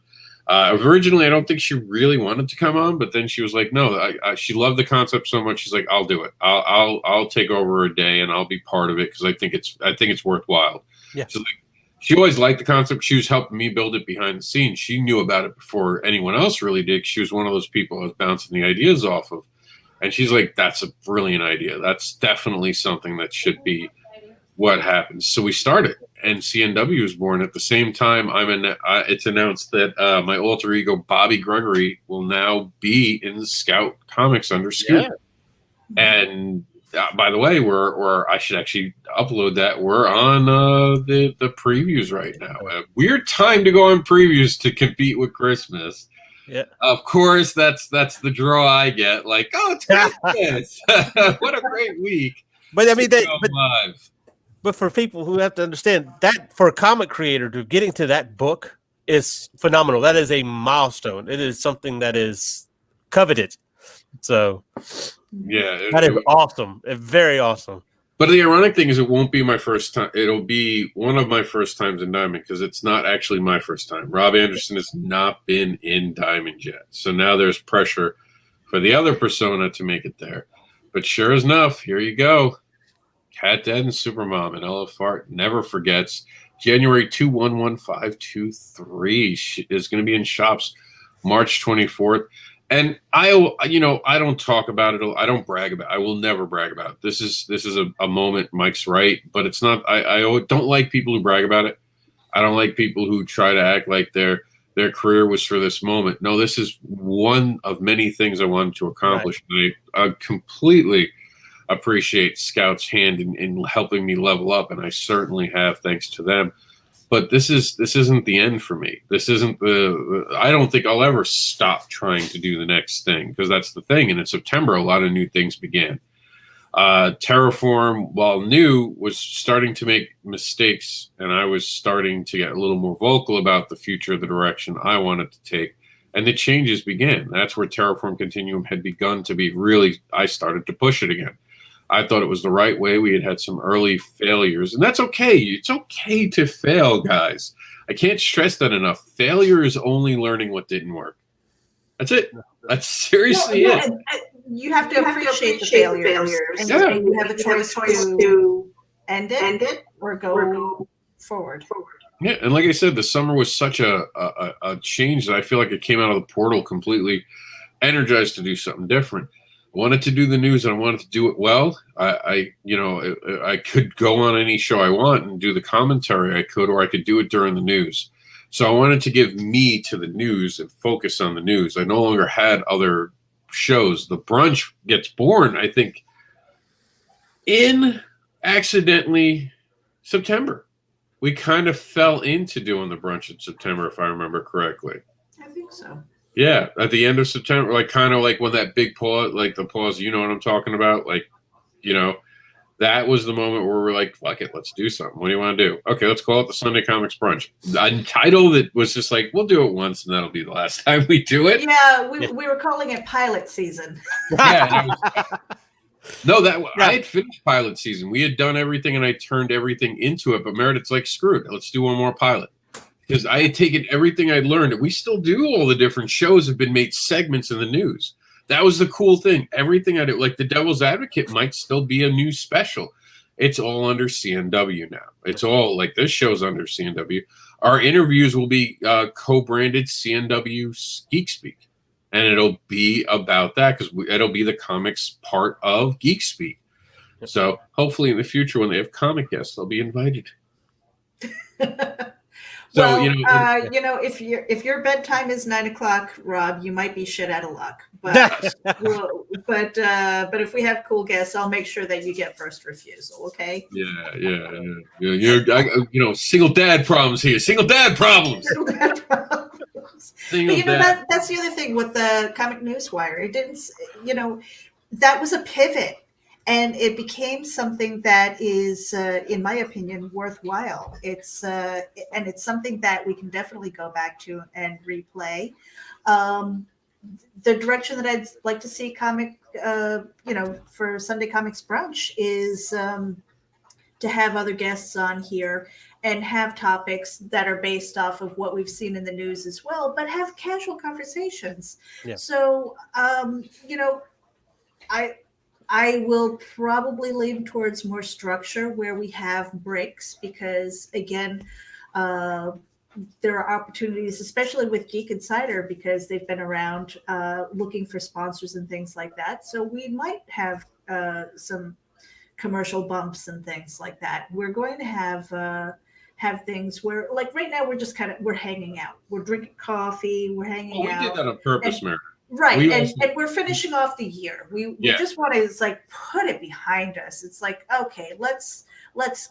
Originally, I don't think she really wanted to come on, but then she was like, no, she loved the concept so much. She's like, I'll do it. I'll take over a day and I'll be part of it because I think it's worthwhile. Yeah. So she always liked the concept. She was helping me build it behind the scenes. She knew about it before anyone else really did. She was one of those people I was bouncing the ideas off of. And she's like, that's a brilliant idea. That's definitely something that should be what happens. So we started, and CNW was born. At the same time, it's announced that my alter ego, Bobby Gregory, will now be in Scout Comics under Scoop. Yeah. And by the way, I should actually upload that. We're on the previews right now. A weird time to go on previews to compete with Christmas. Yeah. Of course, that's the draw I get. Like, oh, it's Christmas! What a great week! But I mean, but for people who have to understand that, for a comic creator to getting to that book is phenomenal. That is a milestone. It is something that is coveted. So, yeah, that is awesome. Very awesome. But the ironic thing is, it won't be my first time. It'll be one of my first times in Diamond because it's not actually my first time. Rob Andersin has not been in Diamond yet. So now there's pressure for the other persona to make it there. But sure enough, here you go. Cat Dead and Supermom and Ella Fart never forgets. January 211523 is going to be in shops March 24th. And I don't talk about it. I don't brag about it. I will never brag about it. This is a moment. Mike's right, but it's not. I don't like people who brag about it. I don't like people who try to act like their career was for this moment. No, this is one of many things I wanted to accomplish. Right. And I completely appreciate Scout's hand in helping me level up, and I certainly have, thanks to them. But this isn't the end for me. This isn't I don't think I'll ever stop trying to do the next thing, because that's the thing. And in September, a lot of new things began. Terraform, while new, was starting to make mistakes, and I was starting to get a little more vocal about the future, the direction I wanted to take. And the changes began. That's where Terraform Continuum had begun to be really, I started to push it again. I thought it was the right way. We had some early failures, and that's okay. It's okay to fail, guys. I can't stress that enough. Failure is only learning what didn't work. That's it. That's seriously it. You have to appreciate the failures. And you have a choice to end it or go forward. Yeah, and like I said, the summer was such a change that I feel like it came out of the portal completely energized to do something different. Wanted to do the news, and I wanted to do it well. I could go on any show I want and do the commentary I could, or I could do it during the news. So I wanted to give me to the news and focus on the news. I no longer had other shows. The brunch gets born, I think, in accidentally September. We kind of fell into doing the brunch in September, if I remember correctly. I think so. Yeah, at the end of September, like kind of like when that big pause, like the pause, you know what I'm talking about? Like, that was the moment where we're like, fuck it, let's do something. What do you want to do? Okay, let's call it the Sunday COMiX Brunch. A title that was just like, we'll do it once and that'll be the last time we do it. Yeah, we were calling it pilot season. Yeah. I had finished pilot season. We had done everything and I turned everything into it. But Meredith's like, screw it, let's do one more pilot. Because I had taken everything I'd learned. And we still do all the different shows have been made segments in the news. That was the cool thing. Everything I do, like the Devil's Advocate might still be a new special. It's all under CNW now. It's all like this show's under CNW. Our interviews will be co-branded CNW Geek Speak. And it'll be about that because it'll be the comics part of Geek Speak. So hopefully in the future when they have comic guests, they'll be invited. So, well, if your bedtime is 9 o'clock, Rob, you might be shit out of luck. But but if we have cool guests, I'll make sure that you get first refusal. Okay? Yeah. Single dad problems here. Single dad problems. Single dad problems. That's the other thing with the Comic Newswire. It didn't. That was a pivot. And it became something that is, in my opinion, worthwhile. It's something that we can definitely go back to and replay. The direction that I'd like to see for Sunday COMiX Brunch is to have other guests on here and have topics that are based off of what we've seen in the news as well, but have casual conversations. Yeah. So, I will probably lean towards more structure where we have breaks because, again, there are opportunities, especially with Geek Insider, because they've been around looking for sponsors and things like that. So we might have some commercial bumps and things like that. We're going to have things where, like right now, we're hanging out. We're drinking coffee. We're hanging out. We did that on purpose, Mary. Right. And we're finishing off the year. We just want to put it behind us. It's like, okay, let's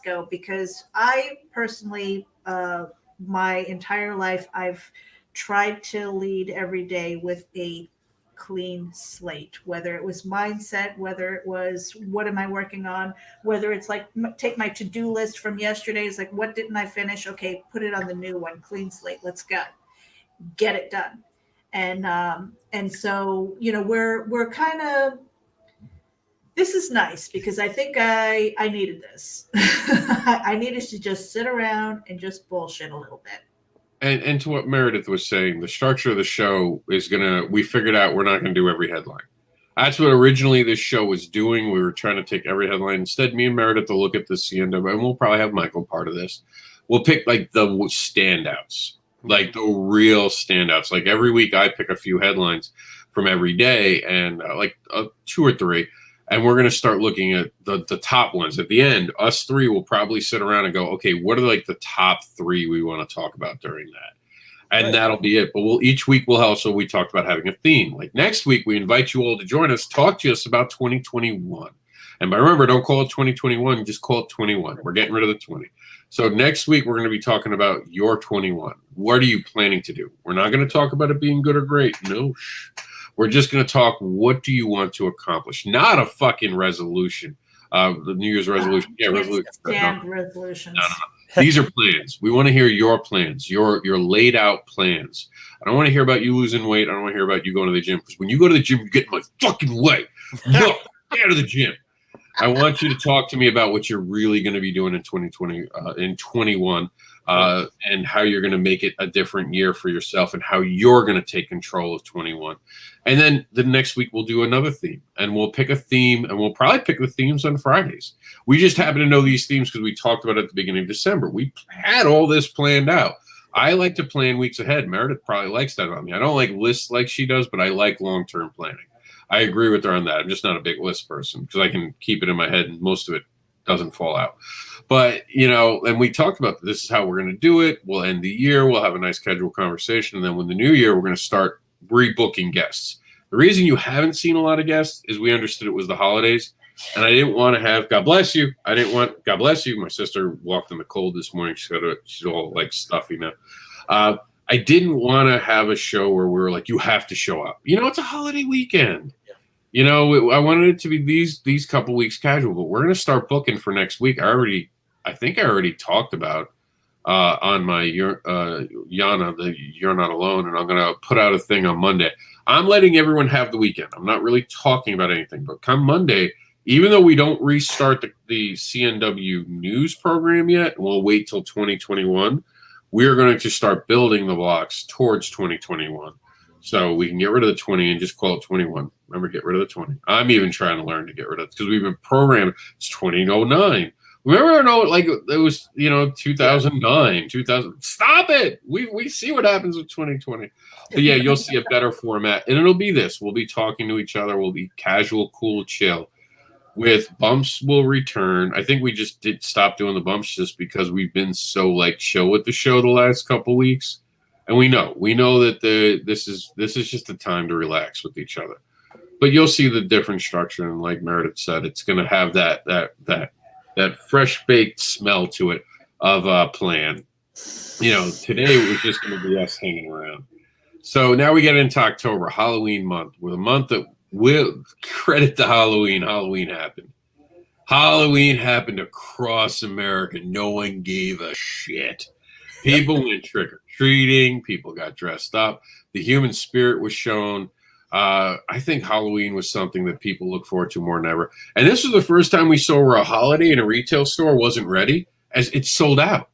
go, because I personally, my entire life, I've tried to lead every day with a clean slate, whether it was mindset, whether it was what am I working on, whether it's like take my to-do list from yesterday. It's like, what didn't I finish? Okay, put it on the new one, clean slate. Let's go. Get it done. And so, we're kind of, this is nice because I think I needed this. I needed to just sit around and just bullshit a little bit. And to what Meredith was saying, the structure of the show is we figured out we're not going to do every headline. That's what originally this show was doing. We were trying to take every headline. Instead, me and Meredith will look at the CNW, and we'll probably have Michael part of this. We'll pick the standouts. Like the real standouts. Like every week I pick a few headlines from every day and 2 or 3. And we're going to start looking at the top ones. At the end, us 3 will probably sit around and go, okay, what are the top 3 we want to talk about during that? And that'll be it. But each week we talked about having a theme. Like next week, we invite you all to join us, talk to us about 2021. And remember, don't call it 2021, just call it 21. We're getting rid of the 20. So next week, we're going to be talking about your 21. What are you planning to do? We're not going to talk about it being good or great. No. We're just going to talk, what do you want to accomplish? Not a fucking resolution. The New Year's resolution. Resolutions. No. These are plans. We want to hear your plans, your laid out plans. I don't want to hear about you losing weight. I don't want to hear about you going to the gym. Because when you go to the gym, you get in my fucking way. No, get out of the gym. I want you to talk to me about what you're really going to be doing in 2020, in 21, and how you're going to make it a different year for yourself and how you're going to take control of 21. And then the next week we'll do another theme and we'll pick a theme and we'll probably pick the themes on Fridays. We just happen to know these themes because we talked about it at the beginning of December. We had all this planned out. I like to plan weeks ahead. Meredith probably likes that on me. I don't like lists like she does, but I like long-term planning. I agree with her on that. I'm just not a big list person because I can keep it in my head and most of it doesn't fall out. But, and we talked about this is how we're going to do it. We'll end the year. We'll have a nice casual conversation. And then when the new year, we're going to start rebooking guests. The reason you haven't seen a lot of guests is we understood it was the holidays. And I didn't want to have, God bless you. God bless you. My sister walked in the cold this morning. She's all stuffy now. I didn't want to have a show where we were like, you have to show up. It's a holiday weekend. You know, I wanted it to be these couple weeks casual, but we're going to start booking for next week. I think I already talked about on my Yana, the You're Not Alone, and I'm going to put out a thing on Monday. I'm letting everyone have the weekend. I'm not really talking about anything, but come Monday, even though we don't restart the CNW news program yet, we'll wait till 2021. We're going to start building the blocks towards 2021. So we can get rid of the 20 and just call it 21. Remember, get rid of the 20. I'm even trying to learn to get rid of it because we've been programmed. It's 2009. Remember, like it was, 2009, 2000. Stop it. We see what happens with 2020. But yeah, you'll see a better format. And it'll be this. We'll be talking to each other. We'll be casual, cool, chill. With bumps will return. I think we just did stop doing the bumps just because we've been so like chill with the show the last couple weeks. And we know that this is just a time to relax with each other. But you'll see the different structure, and like Meredith said, it's going to have that fresh baked smell to it of a plan. Today it was just going to be us hanging around. So now we get into October, Halloween month, with a month that will credit to Halloween. Halloween happened. Halloween happened across America. No one gave a shit. People went trick-or-treating. People got dressed up. The human spirit was shown. I think Halloween was something that people look forward to more than ever. And this was the first time we saw where a holiday in a retail store wasn't ready, as it sold out.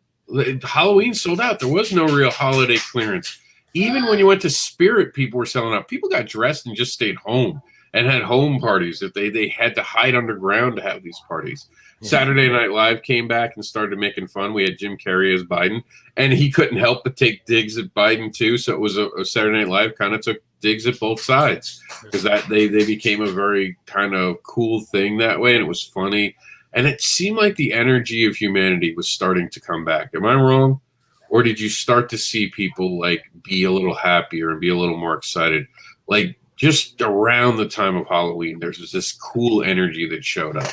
Halloween sold out. There was no real holiday clearance. Even when you went to Spirit, people were selling out. People got dressed and just stayed home and had home parties that they had to hide underground to have these parties. Yeah. Saturday Night Live came back and started making fun. We had Jim Carrey as Biden, and he couldn't help but take digs at Biden too. So it was a Saturday Night Live kind of took digs at both sides because that they became a very kind of cool thing that way, and it was funny. And it seemed like the energy of humanity was starting to come back. Am I wrong? Or did you start to see people like be a little happier and be a little more excited? Like just around the time of Halloween, there's this cool energy that showed up.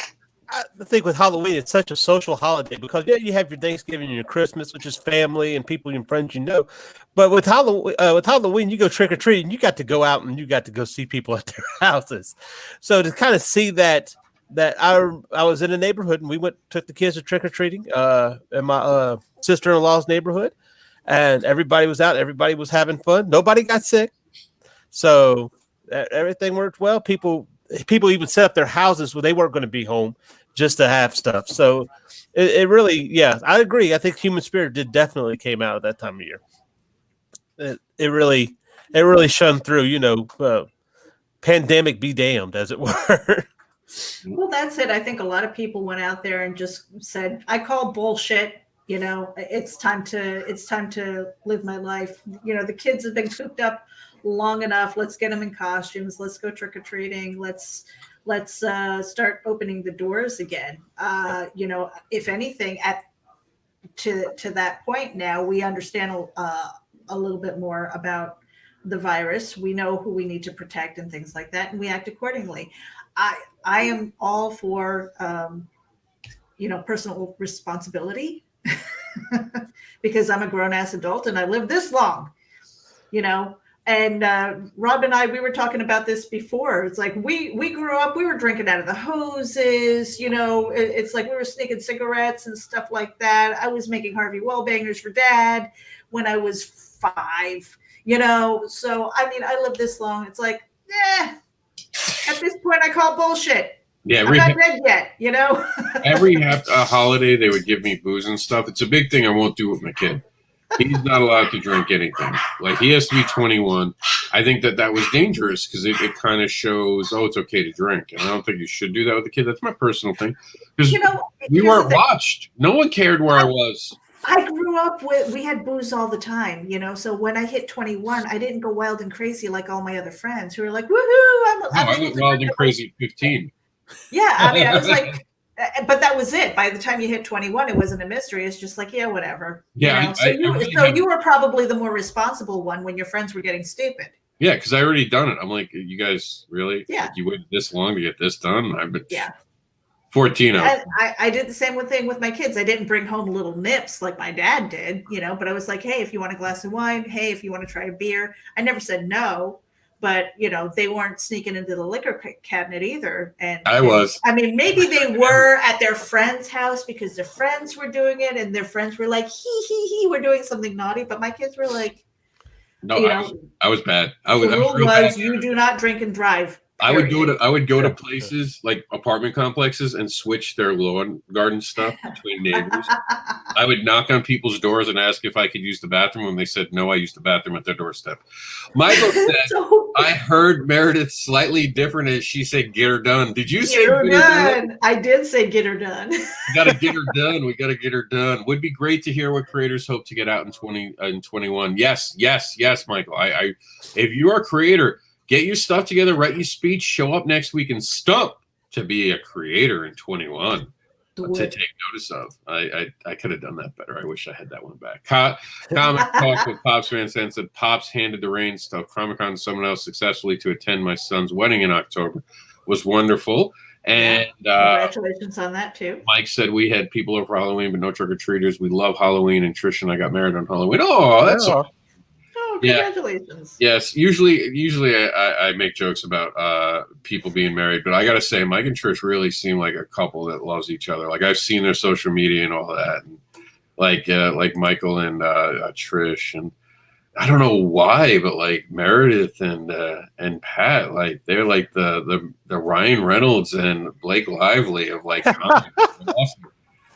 I think with Halloween, it's such a social holiday because you have your Thanksgiving and your Christmas, which is family and people and friends you know. But with Halloween, you go trick or treating, you got to go out and you got to go see people at their houses. So to kind of see that I was in a neighborhood and we took the kids to trick or treating in my sister-in-law's neighborhood, and everybody was out, everybody was having fun, nobody got sick, so everything worked well. People even set up their houses where they weren't going to be home just to have stuff. So it really, yeah, I agree. I think human spirit definitely came out at that time of year. It really shone through. Pandemic be damned, as it were. Well, that's it. I think a lot of people went out there and just said, I call bullshit. It's time to live my life. The kids have been cooped up long enough. Let's get them in costumes. Let's go trick-or-treating. Let's start opening the doors again. If anything, to that point now, we understand a little bit more about the virus. We know who we need to protect and things like that, and we act accordingly. I am all for, personal responsibility because I'm a grown-ass adult and I lived this long, and Rob and I, we were talking about this before. It's like we grew up, we were drinking out of the hoses, it's like we were sneaking cigarettes and stuff like that. I was making Harvey Wellbangers for Dad when I was 5, so I lived this long. It's like, at this point, I call bullshit. Yeah, I'm not dead yet, Every holiday, they would give me booze and stuff. It's a big thing I won't do with my kid. He's not allowed to drink anything. Like, he has to be 21. I think that was dangerous because it kind of shows, it's okay to drink. And I don't think you should do that with a kid. That's my personal thing. Because we weren't watched. No one cared where I was. I grew up we had booze all the time, so when I hit 21, I didn't go wild and crazy like all my other friends who were like, woohoo. I went wild and crazy at 15. Yeah, I was like, but that was it. By the time you hit 21, it wasn't a mystery. It's just like, yeah, whatever. Yeah. You were probably the more responsible one when your friends were getting stupid. Yeah, because I already done it. I'm like, you guys really? Yeah. Like, you waited this long to get this done? Yeah. 14. I did the same thing with my kids. I didn't bring home little nips like my dad did, but I was like, hey, if you want a glass of wine, hey, if you want to try a beer. I never said no, but they weren't sneaking into the liquor cabinet either. And I was. I mean, maybe they were at their friend's house because their friends were doing it, and their friends were like, "He, we're doing something naughty." But my kids were like, No, I was bad. The rule was you do not drink and drive. I would go to places like apartment complexes and switch their lawn garden stuff between neighbors. I would knock on people's doors and ask if I could use the bathroom. When they said no, I used the bathroom at their doorstep. Michael said, I heard Meredith slightly different as she said, "Get her done." Did you say get her done? I did say get her done. We got to get her done. We got to get her done. Would be great to hear what creators hope to get out in 2021. Yes, Michael. I if you are a creator, get your stuff together, write your speech, show up next week and stump to be a creator in 21 to take notice of. I could have done that better. I wish I had that one back. COMiX talk with Pops Van Sant said, Pops handed the reins to Comic-Con to someone else successfully to attend my son's wedding in October. Was wonderful. And congratulations on that too. Mike said we had people over for Halloween, but no trick-or-treaters. We love Halloween, and Trish and I got married on Halloween. Oh, that's awesome. Oh, congratulations. Yeah. Yes. Usually I make jokes about people being married, but I got to say, Mike and Trish really seem like a couple that loves each other. Like I've seen their social media and all that. And like Michael and Trish, and I don't know why, but like Meredith and Pat, like they're like the Ryan Reynolds and Blake Lively of like awesome.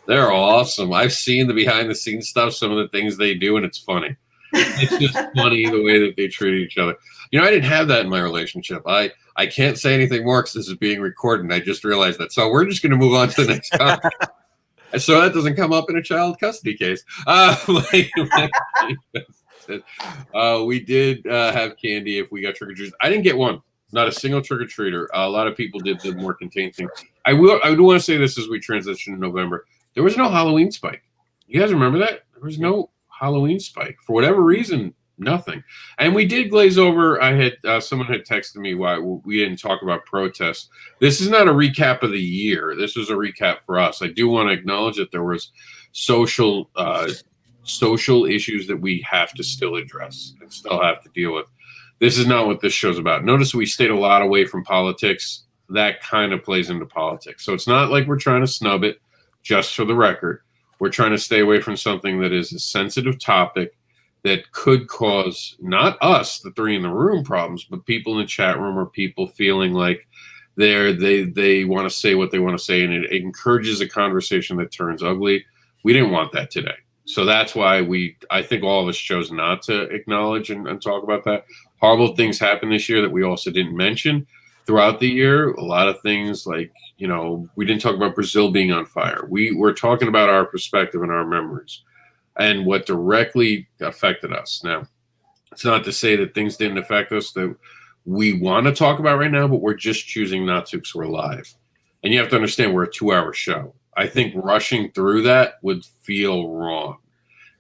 They're awesome. I've seen the behind the scenes stuff, some of the things they do, and it's funny. It's just funny the way that they treat each other. I didn't have that in my relationship. I can't say anything more because this is being recorded, and I just realized that. So we're just going to move on to the next topic. So that doesn't come up in a child custody case. We did have candy if we got trick-or-treaters. I didn't get one. Not a single trick-or-treater. A lot of people did the more contained thing. I do want to say this as we transition to November. There was no Halloween spike. You guys remember that? There was no Halloween spike for whatever reason. Nothing. And we did glaze over. I had someone had texted me why we didn't talk about protests. This is not a recap of the year. This was a recap for us. I do want to acknowledge that there was social issues that we have to still address and still have to deal with. This is not what this show's about. Notice we stayed a lot away from politics. That kind of plays into politics. So it's not like we're trying to snub it, just for the record. We're trying to stay away from something that is a sensitive topic that could cause not us, the three in the room, problems, but people in the chat room or people feeling like they want to say what they want to say, and it encourages a conversation that turns ugly. We didn't want that today. So that's why I think all of us chose not to acknowledge and talk about that. Horrible things happened this year that we also didn't mention throughout the year. A lot of things like, we didn't talk about Brazil being on fire. We were talking about our perspective and our memories and what directly affected us. Now, it's not to say that things didn't affect us that we want to talk about right now, but we're just choosing not to because we're live. And you have to understand we're a 2-hour show. I think rushing through that would feel wrong.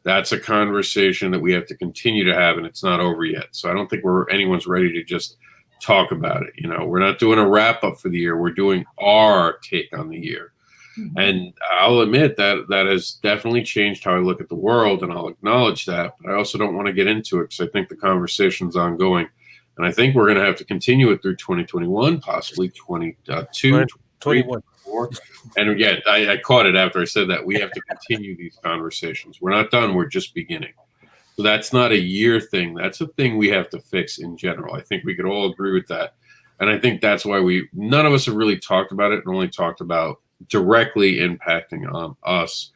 That's a conversation that we have to continue to have, and it's not over yet. So I don't think anyone's ready to just talk about it. We're not doing a wrap up for the year. We're doing our take on the year. Mm-hmm. And I'll admit that has definitely changed how I look at the world, and I'll acknowledge that. But I also don't want to get into it because I think the conversation's ongoing. And I think we're going to have to continue it through 2021, possibly 22, 21. And again, I caught it after I said that. We have to continue these conversations. We're not done. We're just beginning. So that's not a year thing. That's a thing we have to fix in general. I think we could all agree with that. And I think that's why none of us have really talked about it and only talked about directly impacting on us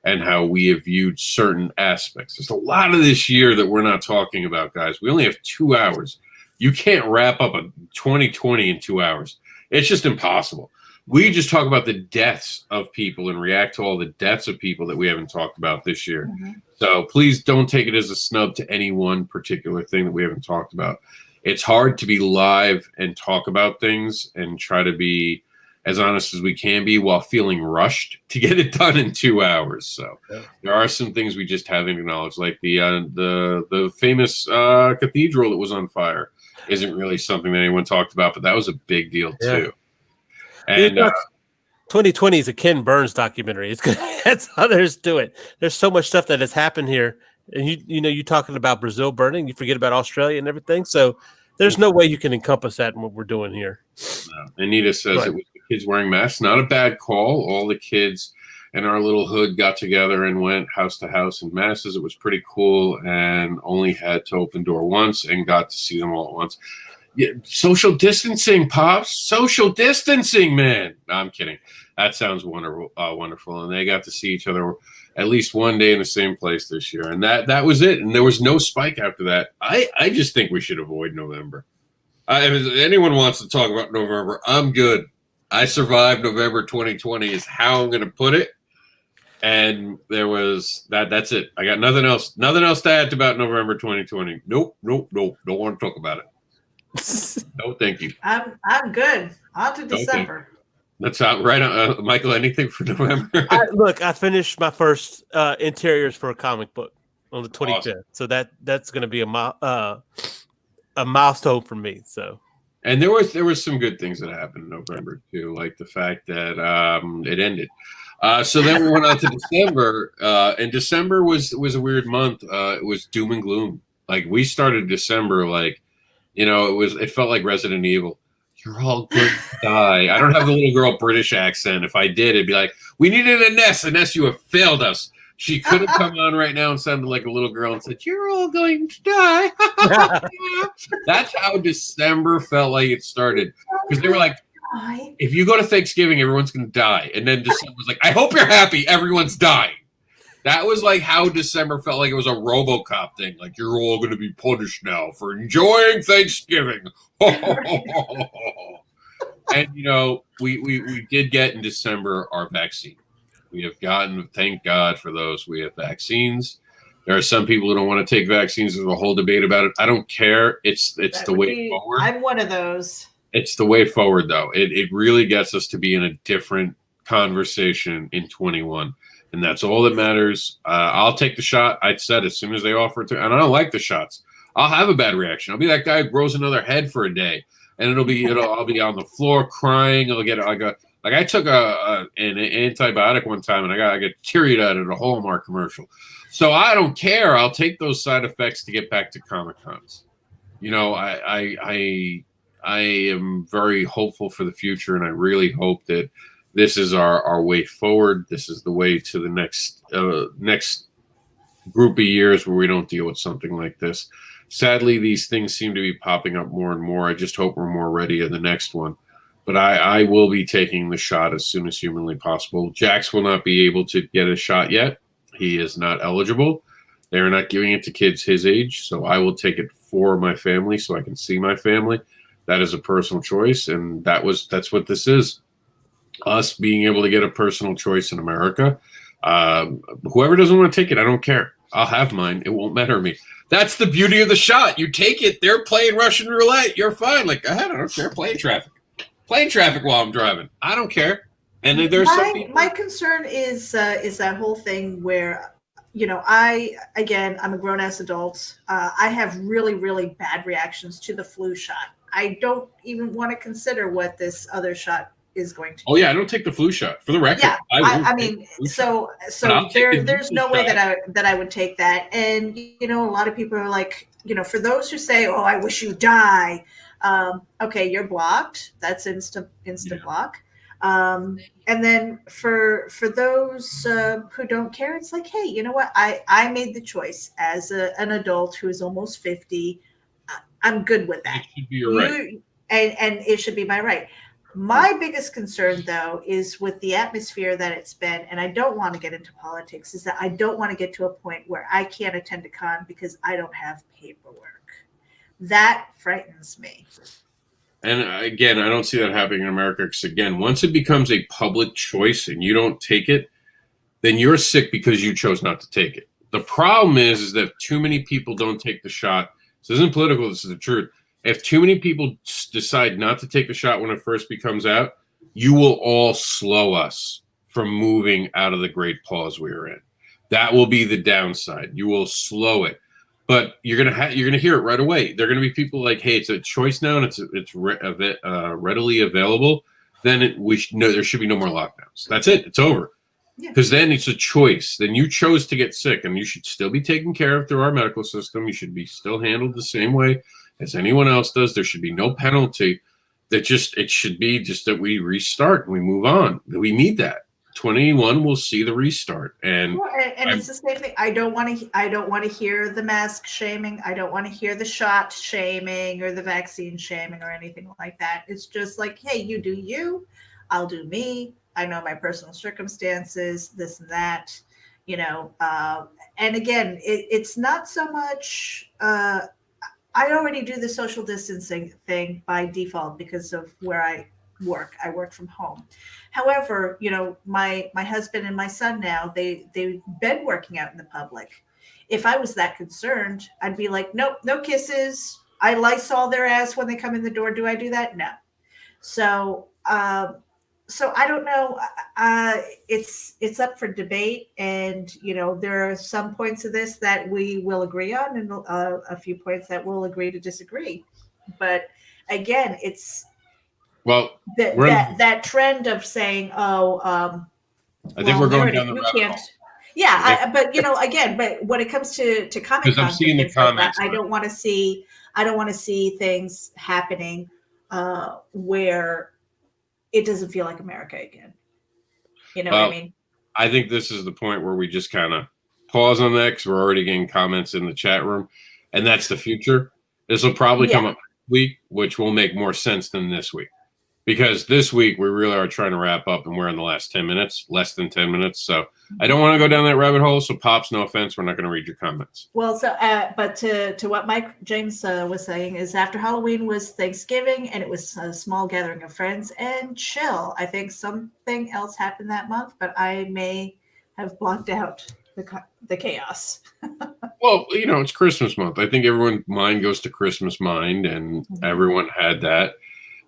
and how we have viewed certain aspects. There's a lot of this year that we're not talking about, guys. We only have 2 hours. You can't wrap up a 2020 in 2 hours. It's just impossible. We just talk about the deaths of people and react to all the deaths of people that we haven't talked about this year. Mm-hmm. So please don't take it as a snub to any one particular thing that we haven't talked about. It's hard to be live and talk about things and try to be as honest as we can be while feeling rushed to get it done in 2 hours. So there are some things we just haven't acknowledged, like the famous cathedral that was on fire isn't really something that anyone talked about, but that was a big deal too. And 2020 is a Ken Burns documentary. That's how there's to it. There's so much stuff that has happened here, and you talking about Brazil burning, you forget about Australia and everything. So There's no way you can encompass that in what we're doing here. No. Anita says it was the kids wearing masks. Not a bad call. All the kids in our little hood got together and went house to house in masses. It was pretty cool, and only had to open door once and got to see them all at once. Yeah, social distancing, Pops. Social distancing, man. No, I'm kidding. That sounds wonderful. Wonderful. And they got to see each other at least one day in the same place this year. And that was it. And there was no spike after that. I just think we should avoid November. If anyone wants to talk about November, I'm good. I survived November 2020 is how I'm going to put it. And there was that's it. I got nothing else to add about November 2020. Nope. Don't want to talk about it. No, thank you. I'm good. On to December. That's out right on. Michael, anything for November? I finished my first interiors for a comic book on the 25th. Awesome. So that's going to be a milestone for me. So, and there was some good things that happened in November too, like the fact that it ended. So then we went on to December, and December was a weird month. It was doom and gloom. Like we started December, like it felt like Resident Evil. You're all going to die. I don't have the little girl British accent. If I did, it'd be like, we needed a Ness, you have failed us. She could have come on right now and sounded like a little girl and said, you're all going to die. That's how December felt like it started. Because they were like, if you go to Thanksgiving, everyone's going to die. And then December was like, I hope you're happy. Everyone's dying. That was like how December felt like it was a RoboCop thing. Like, you're all going to be punished now for enjoying Thanksgiving. And, we did get in December our vaccine. We have gotten, thank God for those. We have vaccines. There are some people who don't want to take vaccines. There's a whole debate about it. I don't care. It's the way forward. I'm one of those. It's the way forward, though. It really gets us to be in a different conversation in 21. And that's all that matters. I'll take the shot. I'd said as soon as they offer it to, and I don't like the shots. I'll have a bad reaction. I'll be that guy who grows another head for a day, and I'll be on the floor crying. I took an antibiotic one time, and I got teary-eyed at a Hallmark commercial. So I don't care. I'll take those side effects to get back to Comic Cons. I am very hopeful for the future, and I really hope that this is our way forward. This is the way to the next group of years where we don't deal with something like this. Sadly, these things seem to be popping up more and more. I just hope we're more ready in the next one. But I will be taking the shot as soon as humanly possible. Jax will not be able to get a shot yet. He is not eligible. They're not giving it to kids his age, so I will take it for my family so I can see my family. That is a personal choice, and that's what this is. Us being able to get a personal choice in America. Whoever doesn't want to take it, I don't care. I'll have mine. It won't matter to me. That's the beauty of the shot. You take it. They're playing Russian roulette. You're fine. Like, I don't care. Playing traffic while I'm driving. I don't care. And there's my concern is that whole thing where, I'm a grown ass adult. I have really, really bad reactions to the flu shot. I don't even want to consider what this other shot is going to do. Oh yeah, I don't take the flu shot for the record. Yeah, there's no way that I would take that. And a lot of people are like, for those who say, "Oh, I wish you die," okay, you're blocked. That's instant block. And then for those who don't care, it's like, hey, you know what? I made the choice as an adult who is almost 50. I'm good with that. It should be your right. And it should be my right. My biggest concern, though, is with the atmosphere that it's been, and I don't want to get into politics, is that I don't want to get to a point where I can't attend a con because I don't have paperwork. That frightens me. And again, I don't see that happening in America because, again, once it becomes a public choice and you don't take it, then you're sick because you chose not to take it. The problem is that too many people don't take the shot. This isn't political. This is the truth. If too many people decide not to take the shot when it first becomes out, you will all slow us from moving out of the great pause we are in. That will be the downside. You will slow it, but you're gonna hear it right away. There are gonna be people like, "Hey, it's a choice now, and it's readily available." Then there should be no more lockdowns. That's it. It's over. Because then it's a choice. Then you chose to get sick, and you should still be taken care of through our medical system. You should be still handled the same way as anyone else does. There should be no penalty. It should be just that we restart and we move on. We need that. 21 will see the restart, and it's the same thing. I don't want to hear the mask shaming. I don't want to hear the shot shaming or the vaccine shaming or anything like that. It's just like, hey, you do you, I'll do me. I know my personal circumstances, this and that, and again, it's not so much, I already do the social distancing thing by default because of where I work. I work from home. However, my husband and my son now, they've been working out in the public. If I was that concerned, I'd be like, nope, no kisses. I Lysol their ass when they come in the door. Do I do that? No. So I don't know. It's up for debate, and there are some points of this that we will agree on, and a few points that we'll agree to disagree. But again, it's that trend of saying, I think we're going down the rabbit hole. Yeah, but when it comes to Comic-Con, because I'm seeing the comments, I don't want to see things happening where it doesn't feel like America again. What I mean? I think this is the point where we just kind of pause on that because we're already getting comments in the chat room, and that's the future. This will probably come up next week, which will make more sense than this week. Because this week we really are trying to wrap up, and we're in the last 10 minutes, less than 10 minutes. So I don't want to go down that rabbit hole. So Pops, no offense, we're not going to read your comments. Well, so but to what Mike James was saying is after Halloween was Thanksgiving, and it was a small gathering of friends and chill. I think something else happened that month, but I may have blocked out the chaos. Well, it's Christmas month. I think everyone's mind goes to Christmas mind, and everyone had that.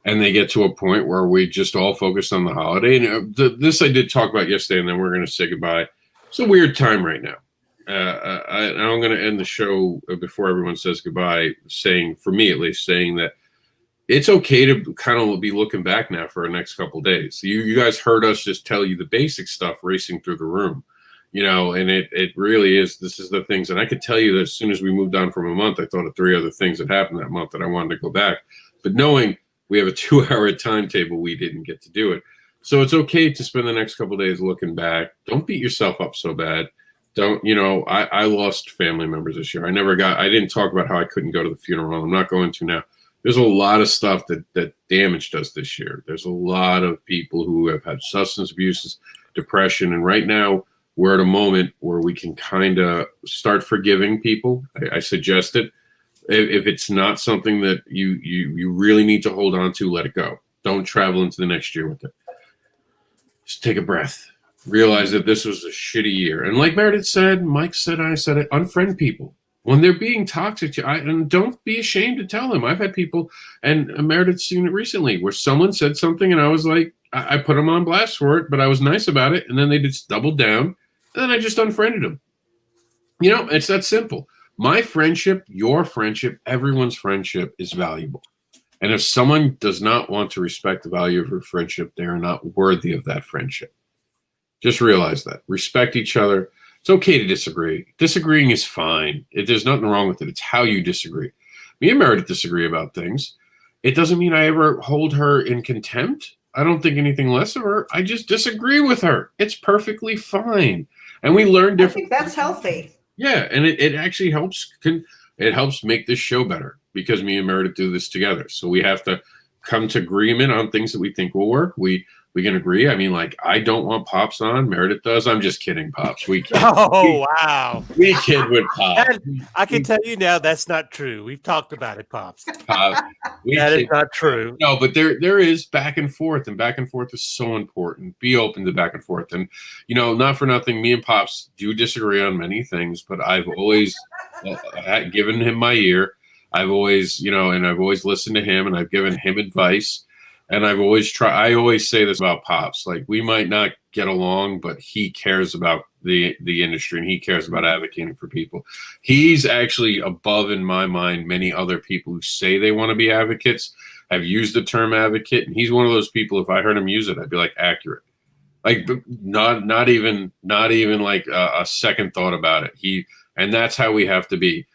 And they get to a point where we just all focus on the holiday. And this I did talk about yesterday, and then we're going to say goodbye. It's a weird time right now. I'm going to end the show before everyone says goodbye, for me at least, saying that it's okay to kind of be looking back now for the next couple of days. You guys heard us just tell you the basic stuff racing through the room, and it really is. This is the things. And I could tell you that as soon as we moved on from a month, I thought of 3 other things that happened that month that I wanted to go back. But knowing we have a 2-hour timetable, we didn't get to do it. So it's okay to spend the next couple of days looking back. Don't beat yourself up so bad. Don't, I lost family members this year. I didn't talk about how I couldn't go to the funeral. I'm not going to now. There's a lot of stuff that damaged us this year. There's a lot of people who have had substance abuses, depression. And right now we're at a moment where we can kind of start forgiving people. I suggest it. If it's not something that you really need to hold on to, let it go. Don't travel into the next year with it. Just take a breath. Realize that this was a shitty year. And like Meredith said, Mike said, I said it, unfriend people. When they're being toxic to you, and don't be ashamed to tell them. I've had people, and Meredith's seen it recently, where someone said something and I was like, I put them on blast for it, but I was nice about it. And then they just doubled down. And then I just unfriended them. It's that simple. My friendship, your friendship, everyone's friendship is valuable. And if someone does not want to respect the value of your friendship, they are not worthy of that friendship. Just realize that. Respect each other. It's okay to disagree. Disagreeing is fine. There's nothing wrong with it. It's how you disagree. Me and Meredith disagree about things. It doesn't mean I ever hold her in contempt. I don't think anything less of her. I just disagree with her. It's perfectly fine. And we learn different. I think that's healthy. Yeah, and it actually helps. It helps make this show better because me and Meredith do this together. So we have to come to agreement on things that we think will work. We can agree. I mean, like, I don't want Pops on. Meredith does. I'm just kidding, Pops. Wow. We kid with Pops. I can tell you now that's not true. We've talked about it, Pops. That is not true. No, but there is back and forth, and back and forth is so important. Be open to back and forth. And, not for nothing, me and Pops do disagree on many things, but I've always given him my ear. I've always, and I've always listened to him, and I've given him advice. And I always say this about Pops, like, we might not get along, but he cares about the industry, and he cares about advocating for people. He's actually above, in my mind, many other people who say they want to be advocates, have used the term advocate. And he's one of those people, if I heard him use it, I'd be like, accurate. Like not even like a second thought about it. And that's how we have to be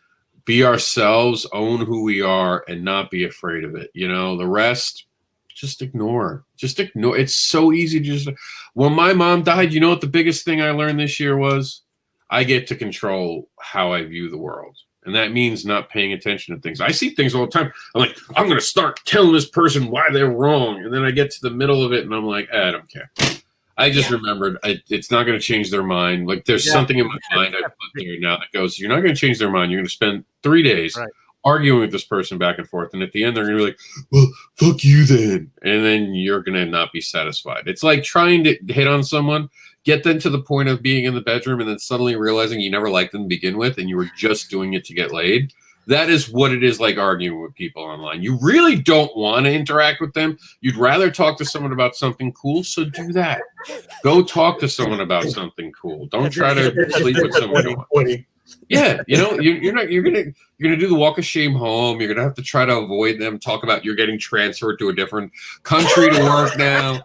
ourselves, own who we are, and not be afraid of it. The rest, just ignore. Just ignore. It's so easy to just. When my mom died, you know what the biggest thing I learned this year was? I get to control how I view the world. And that means not paying attention to things. I see things all the time. I'm like, I'm going to start telling this person why they're wrong. And then I get to the middle of it and I'm like, I don't care. I just remembered it's not going to change their mind. Like there's something in my mind I put there now that goes, you're not going to change their mind. You're going to spend 3 days arguing with this person back and forth. And at the end, they're going to be like, well, fuck you then. And then you're going to not be satisfied. It's like trying to hit on someone, get them to the point of being in the bedroom and then suddenly realizing you never liked them to begin with and you were just doing it to get laid. That is what it is like arguing with people online. You really don't want to interact with them. You'd rather talk to someone about something cool, so do that. Go talk to someone about something cool. Don't try to sleep with someone. Yeah, you're gonna do the walk of shame home. You're gonna have to try to avoid them. Talk about you're getting transferred to a different country to work now.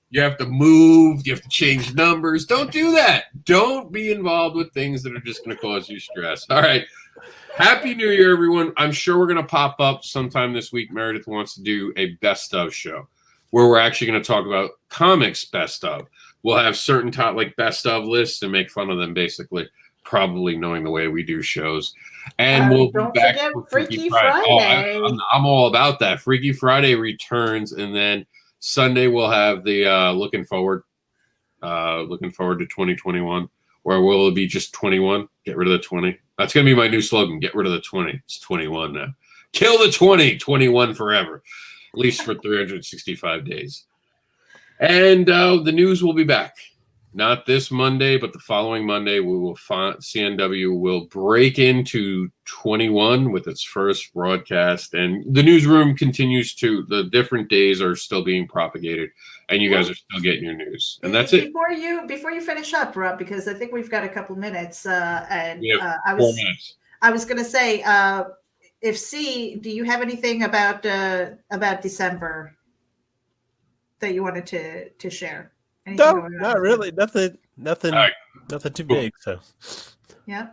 You have to move. You have to change numbers. Don't do that. Don't be involved with things that are just going to cause you stress. All right. Happy New Year, everyone. I'm sure we're going to pop up sometime this week. Meredith wants to do a best of show where we're actually going to talk about COMiX best of. We'll have certain top like best of lists and make fun of them, basically, probably knowing the way we do shows. And we'll be back for Freaky Friday. Oh, I'm all about that. Freaky Friday returns, and then Sunday we'll have the looking forward to 2021, where will it be just 21? Get rid of the 20. That's gonna be my new slogan. Get rid of the 20. It's 21 now. Kill the 20. 21 forever, at least for 365 days. And the news will be back. Not this Monday, but the following Monday, we will CNW will break into 21 with its first broadcast, and the newsroom continues to. The different days are still being propagated, and you guys are still getting your news. And that's it. Before you finish up, Rob, because I think we've got a couple minutes, and we have 4 minutes. I was going to say, do you have anything about December that you wanted to share? No, not really. Nothing too big. So, yeah.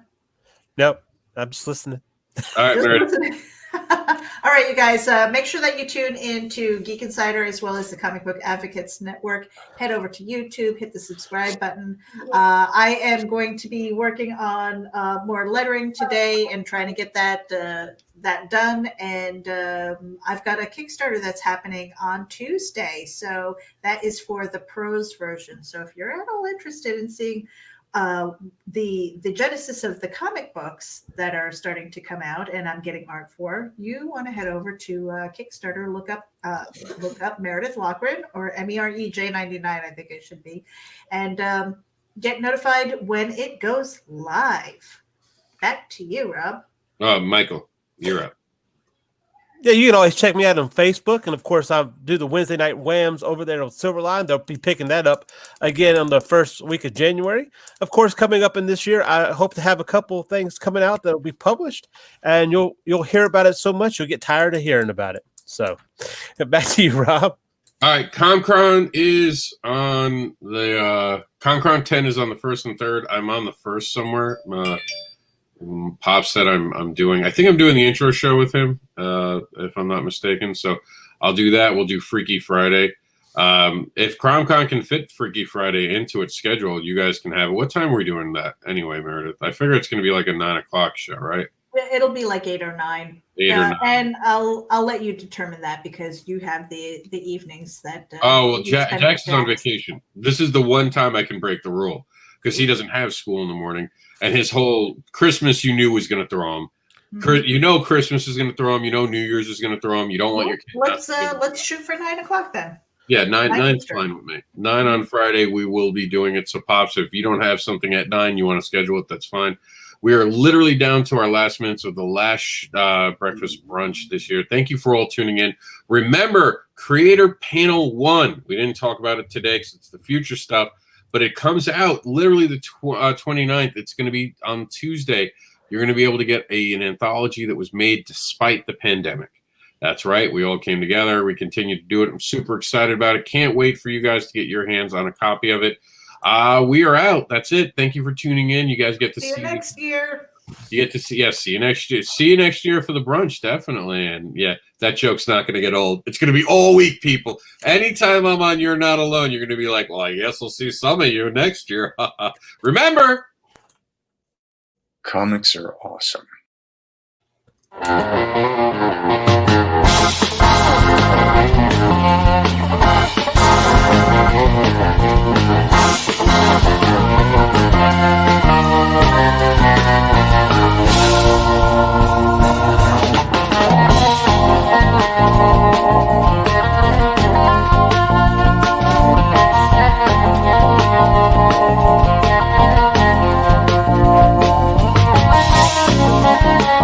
Nope. I'm just listening. All right, Meredith. All right, you guys. Make sure that you tune into Geek Insider as well as the Comic Book Advocates Network. Head over to YouTube. Hit the subscribe button. I am going to be working on more lettering today and trying to get that done. And I've got a Kickstarter that's happening on Tuesday. So that is for the prose version. So if you're at all interested in seeing the genesis of the comic books that are starting to come out and I'm getting art for, you want to head over to Kickstarter, look up Meredith Loughran, or MEREJ99, I think it should be, and get notified when it goes live. Back to you, Rob. Michael, you're up. Yeah, you can always check me out on Facebook. And, of course, I do the Wednesday night whams over there on Silverline. They'll be picking that up again on the first week of January. Of course, coming up in this year, I hope to have a couple of things coming out that will be published. And you'll hear about it so much, you'll get tired of hearing about it. So, back to you, Rob. All right, ComCron is on the ComCron 10 is on the 1st and 3rd. I'm on the 1st somewhere. Pop said I'm doing the intro show with him, if I'm not mistaken. So I'll do that. We'll do Freaky Friday. If CromCon can fit Freaky Friday into its schedule, you guys can have it. What time are we doing that anyway, Meredith? I figure it's going to be like a 9 o'clock show, right? It'll be like 8 or 9. 8 or 9. And I'll let you determine that because you have the evenings that. Jack's is on vacation. This is the one time I can break the rule because he doesn't have school in the morning. And his whole Christmas, you knew was going to throw him. Mm-hmm. You know Christmas is going to throw him. You know New Year's is going to throw him. You don't want your kids. Let's shoot for 9 o'clock then. Yeah, 9's fine with me. 9 on Friday, we will be doing it. So, Pops, if you don't have something at 9, you want to schedule it, that's fine. We are literally down to our last minutes of the last breakfast brunch this year. Thank you for all tuning in. Remember, Creator Panel 1. We didn't talk about it today because it's the future stuff. But it comes out literally the 29th. It's going to be on Tuesday. You're going to be able to get an anthology that was made despite the pandemic. That's right. We all came together. We continue to do it. I'm super excited about it. Can't wait for you guys to get your hands on a copy of it. We are out. That's it. Thank you for tuning in. You guys get to See you next year. You get to see, yeah, see you next year. See you next year for the brunch, definitely. And yeah, that joke's not going to get old. It's going to be all week, people. Anytime I'm on You're Not Alone, you're going to be like, well, I guess we'll see some of you next year. Remember, comics are awesome.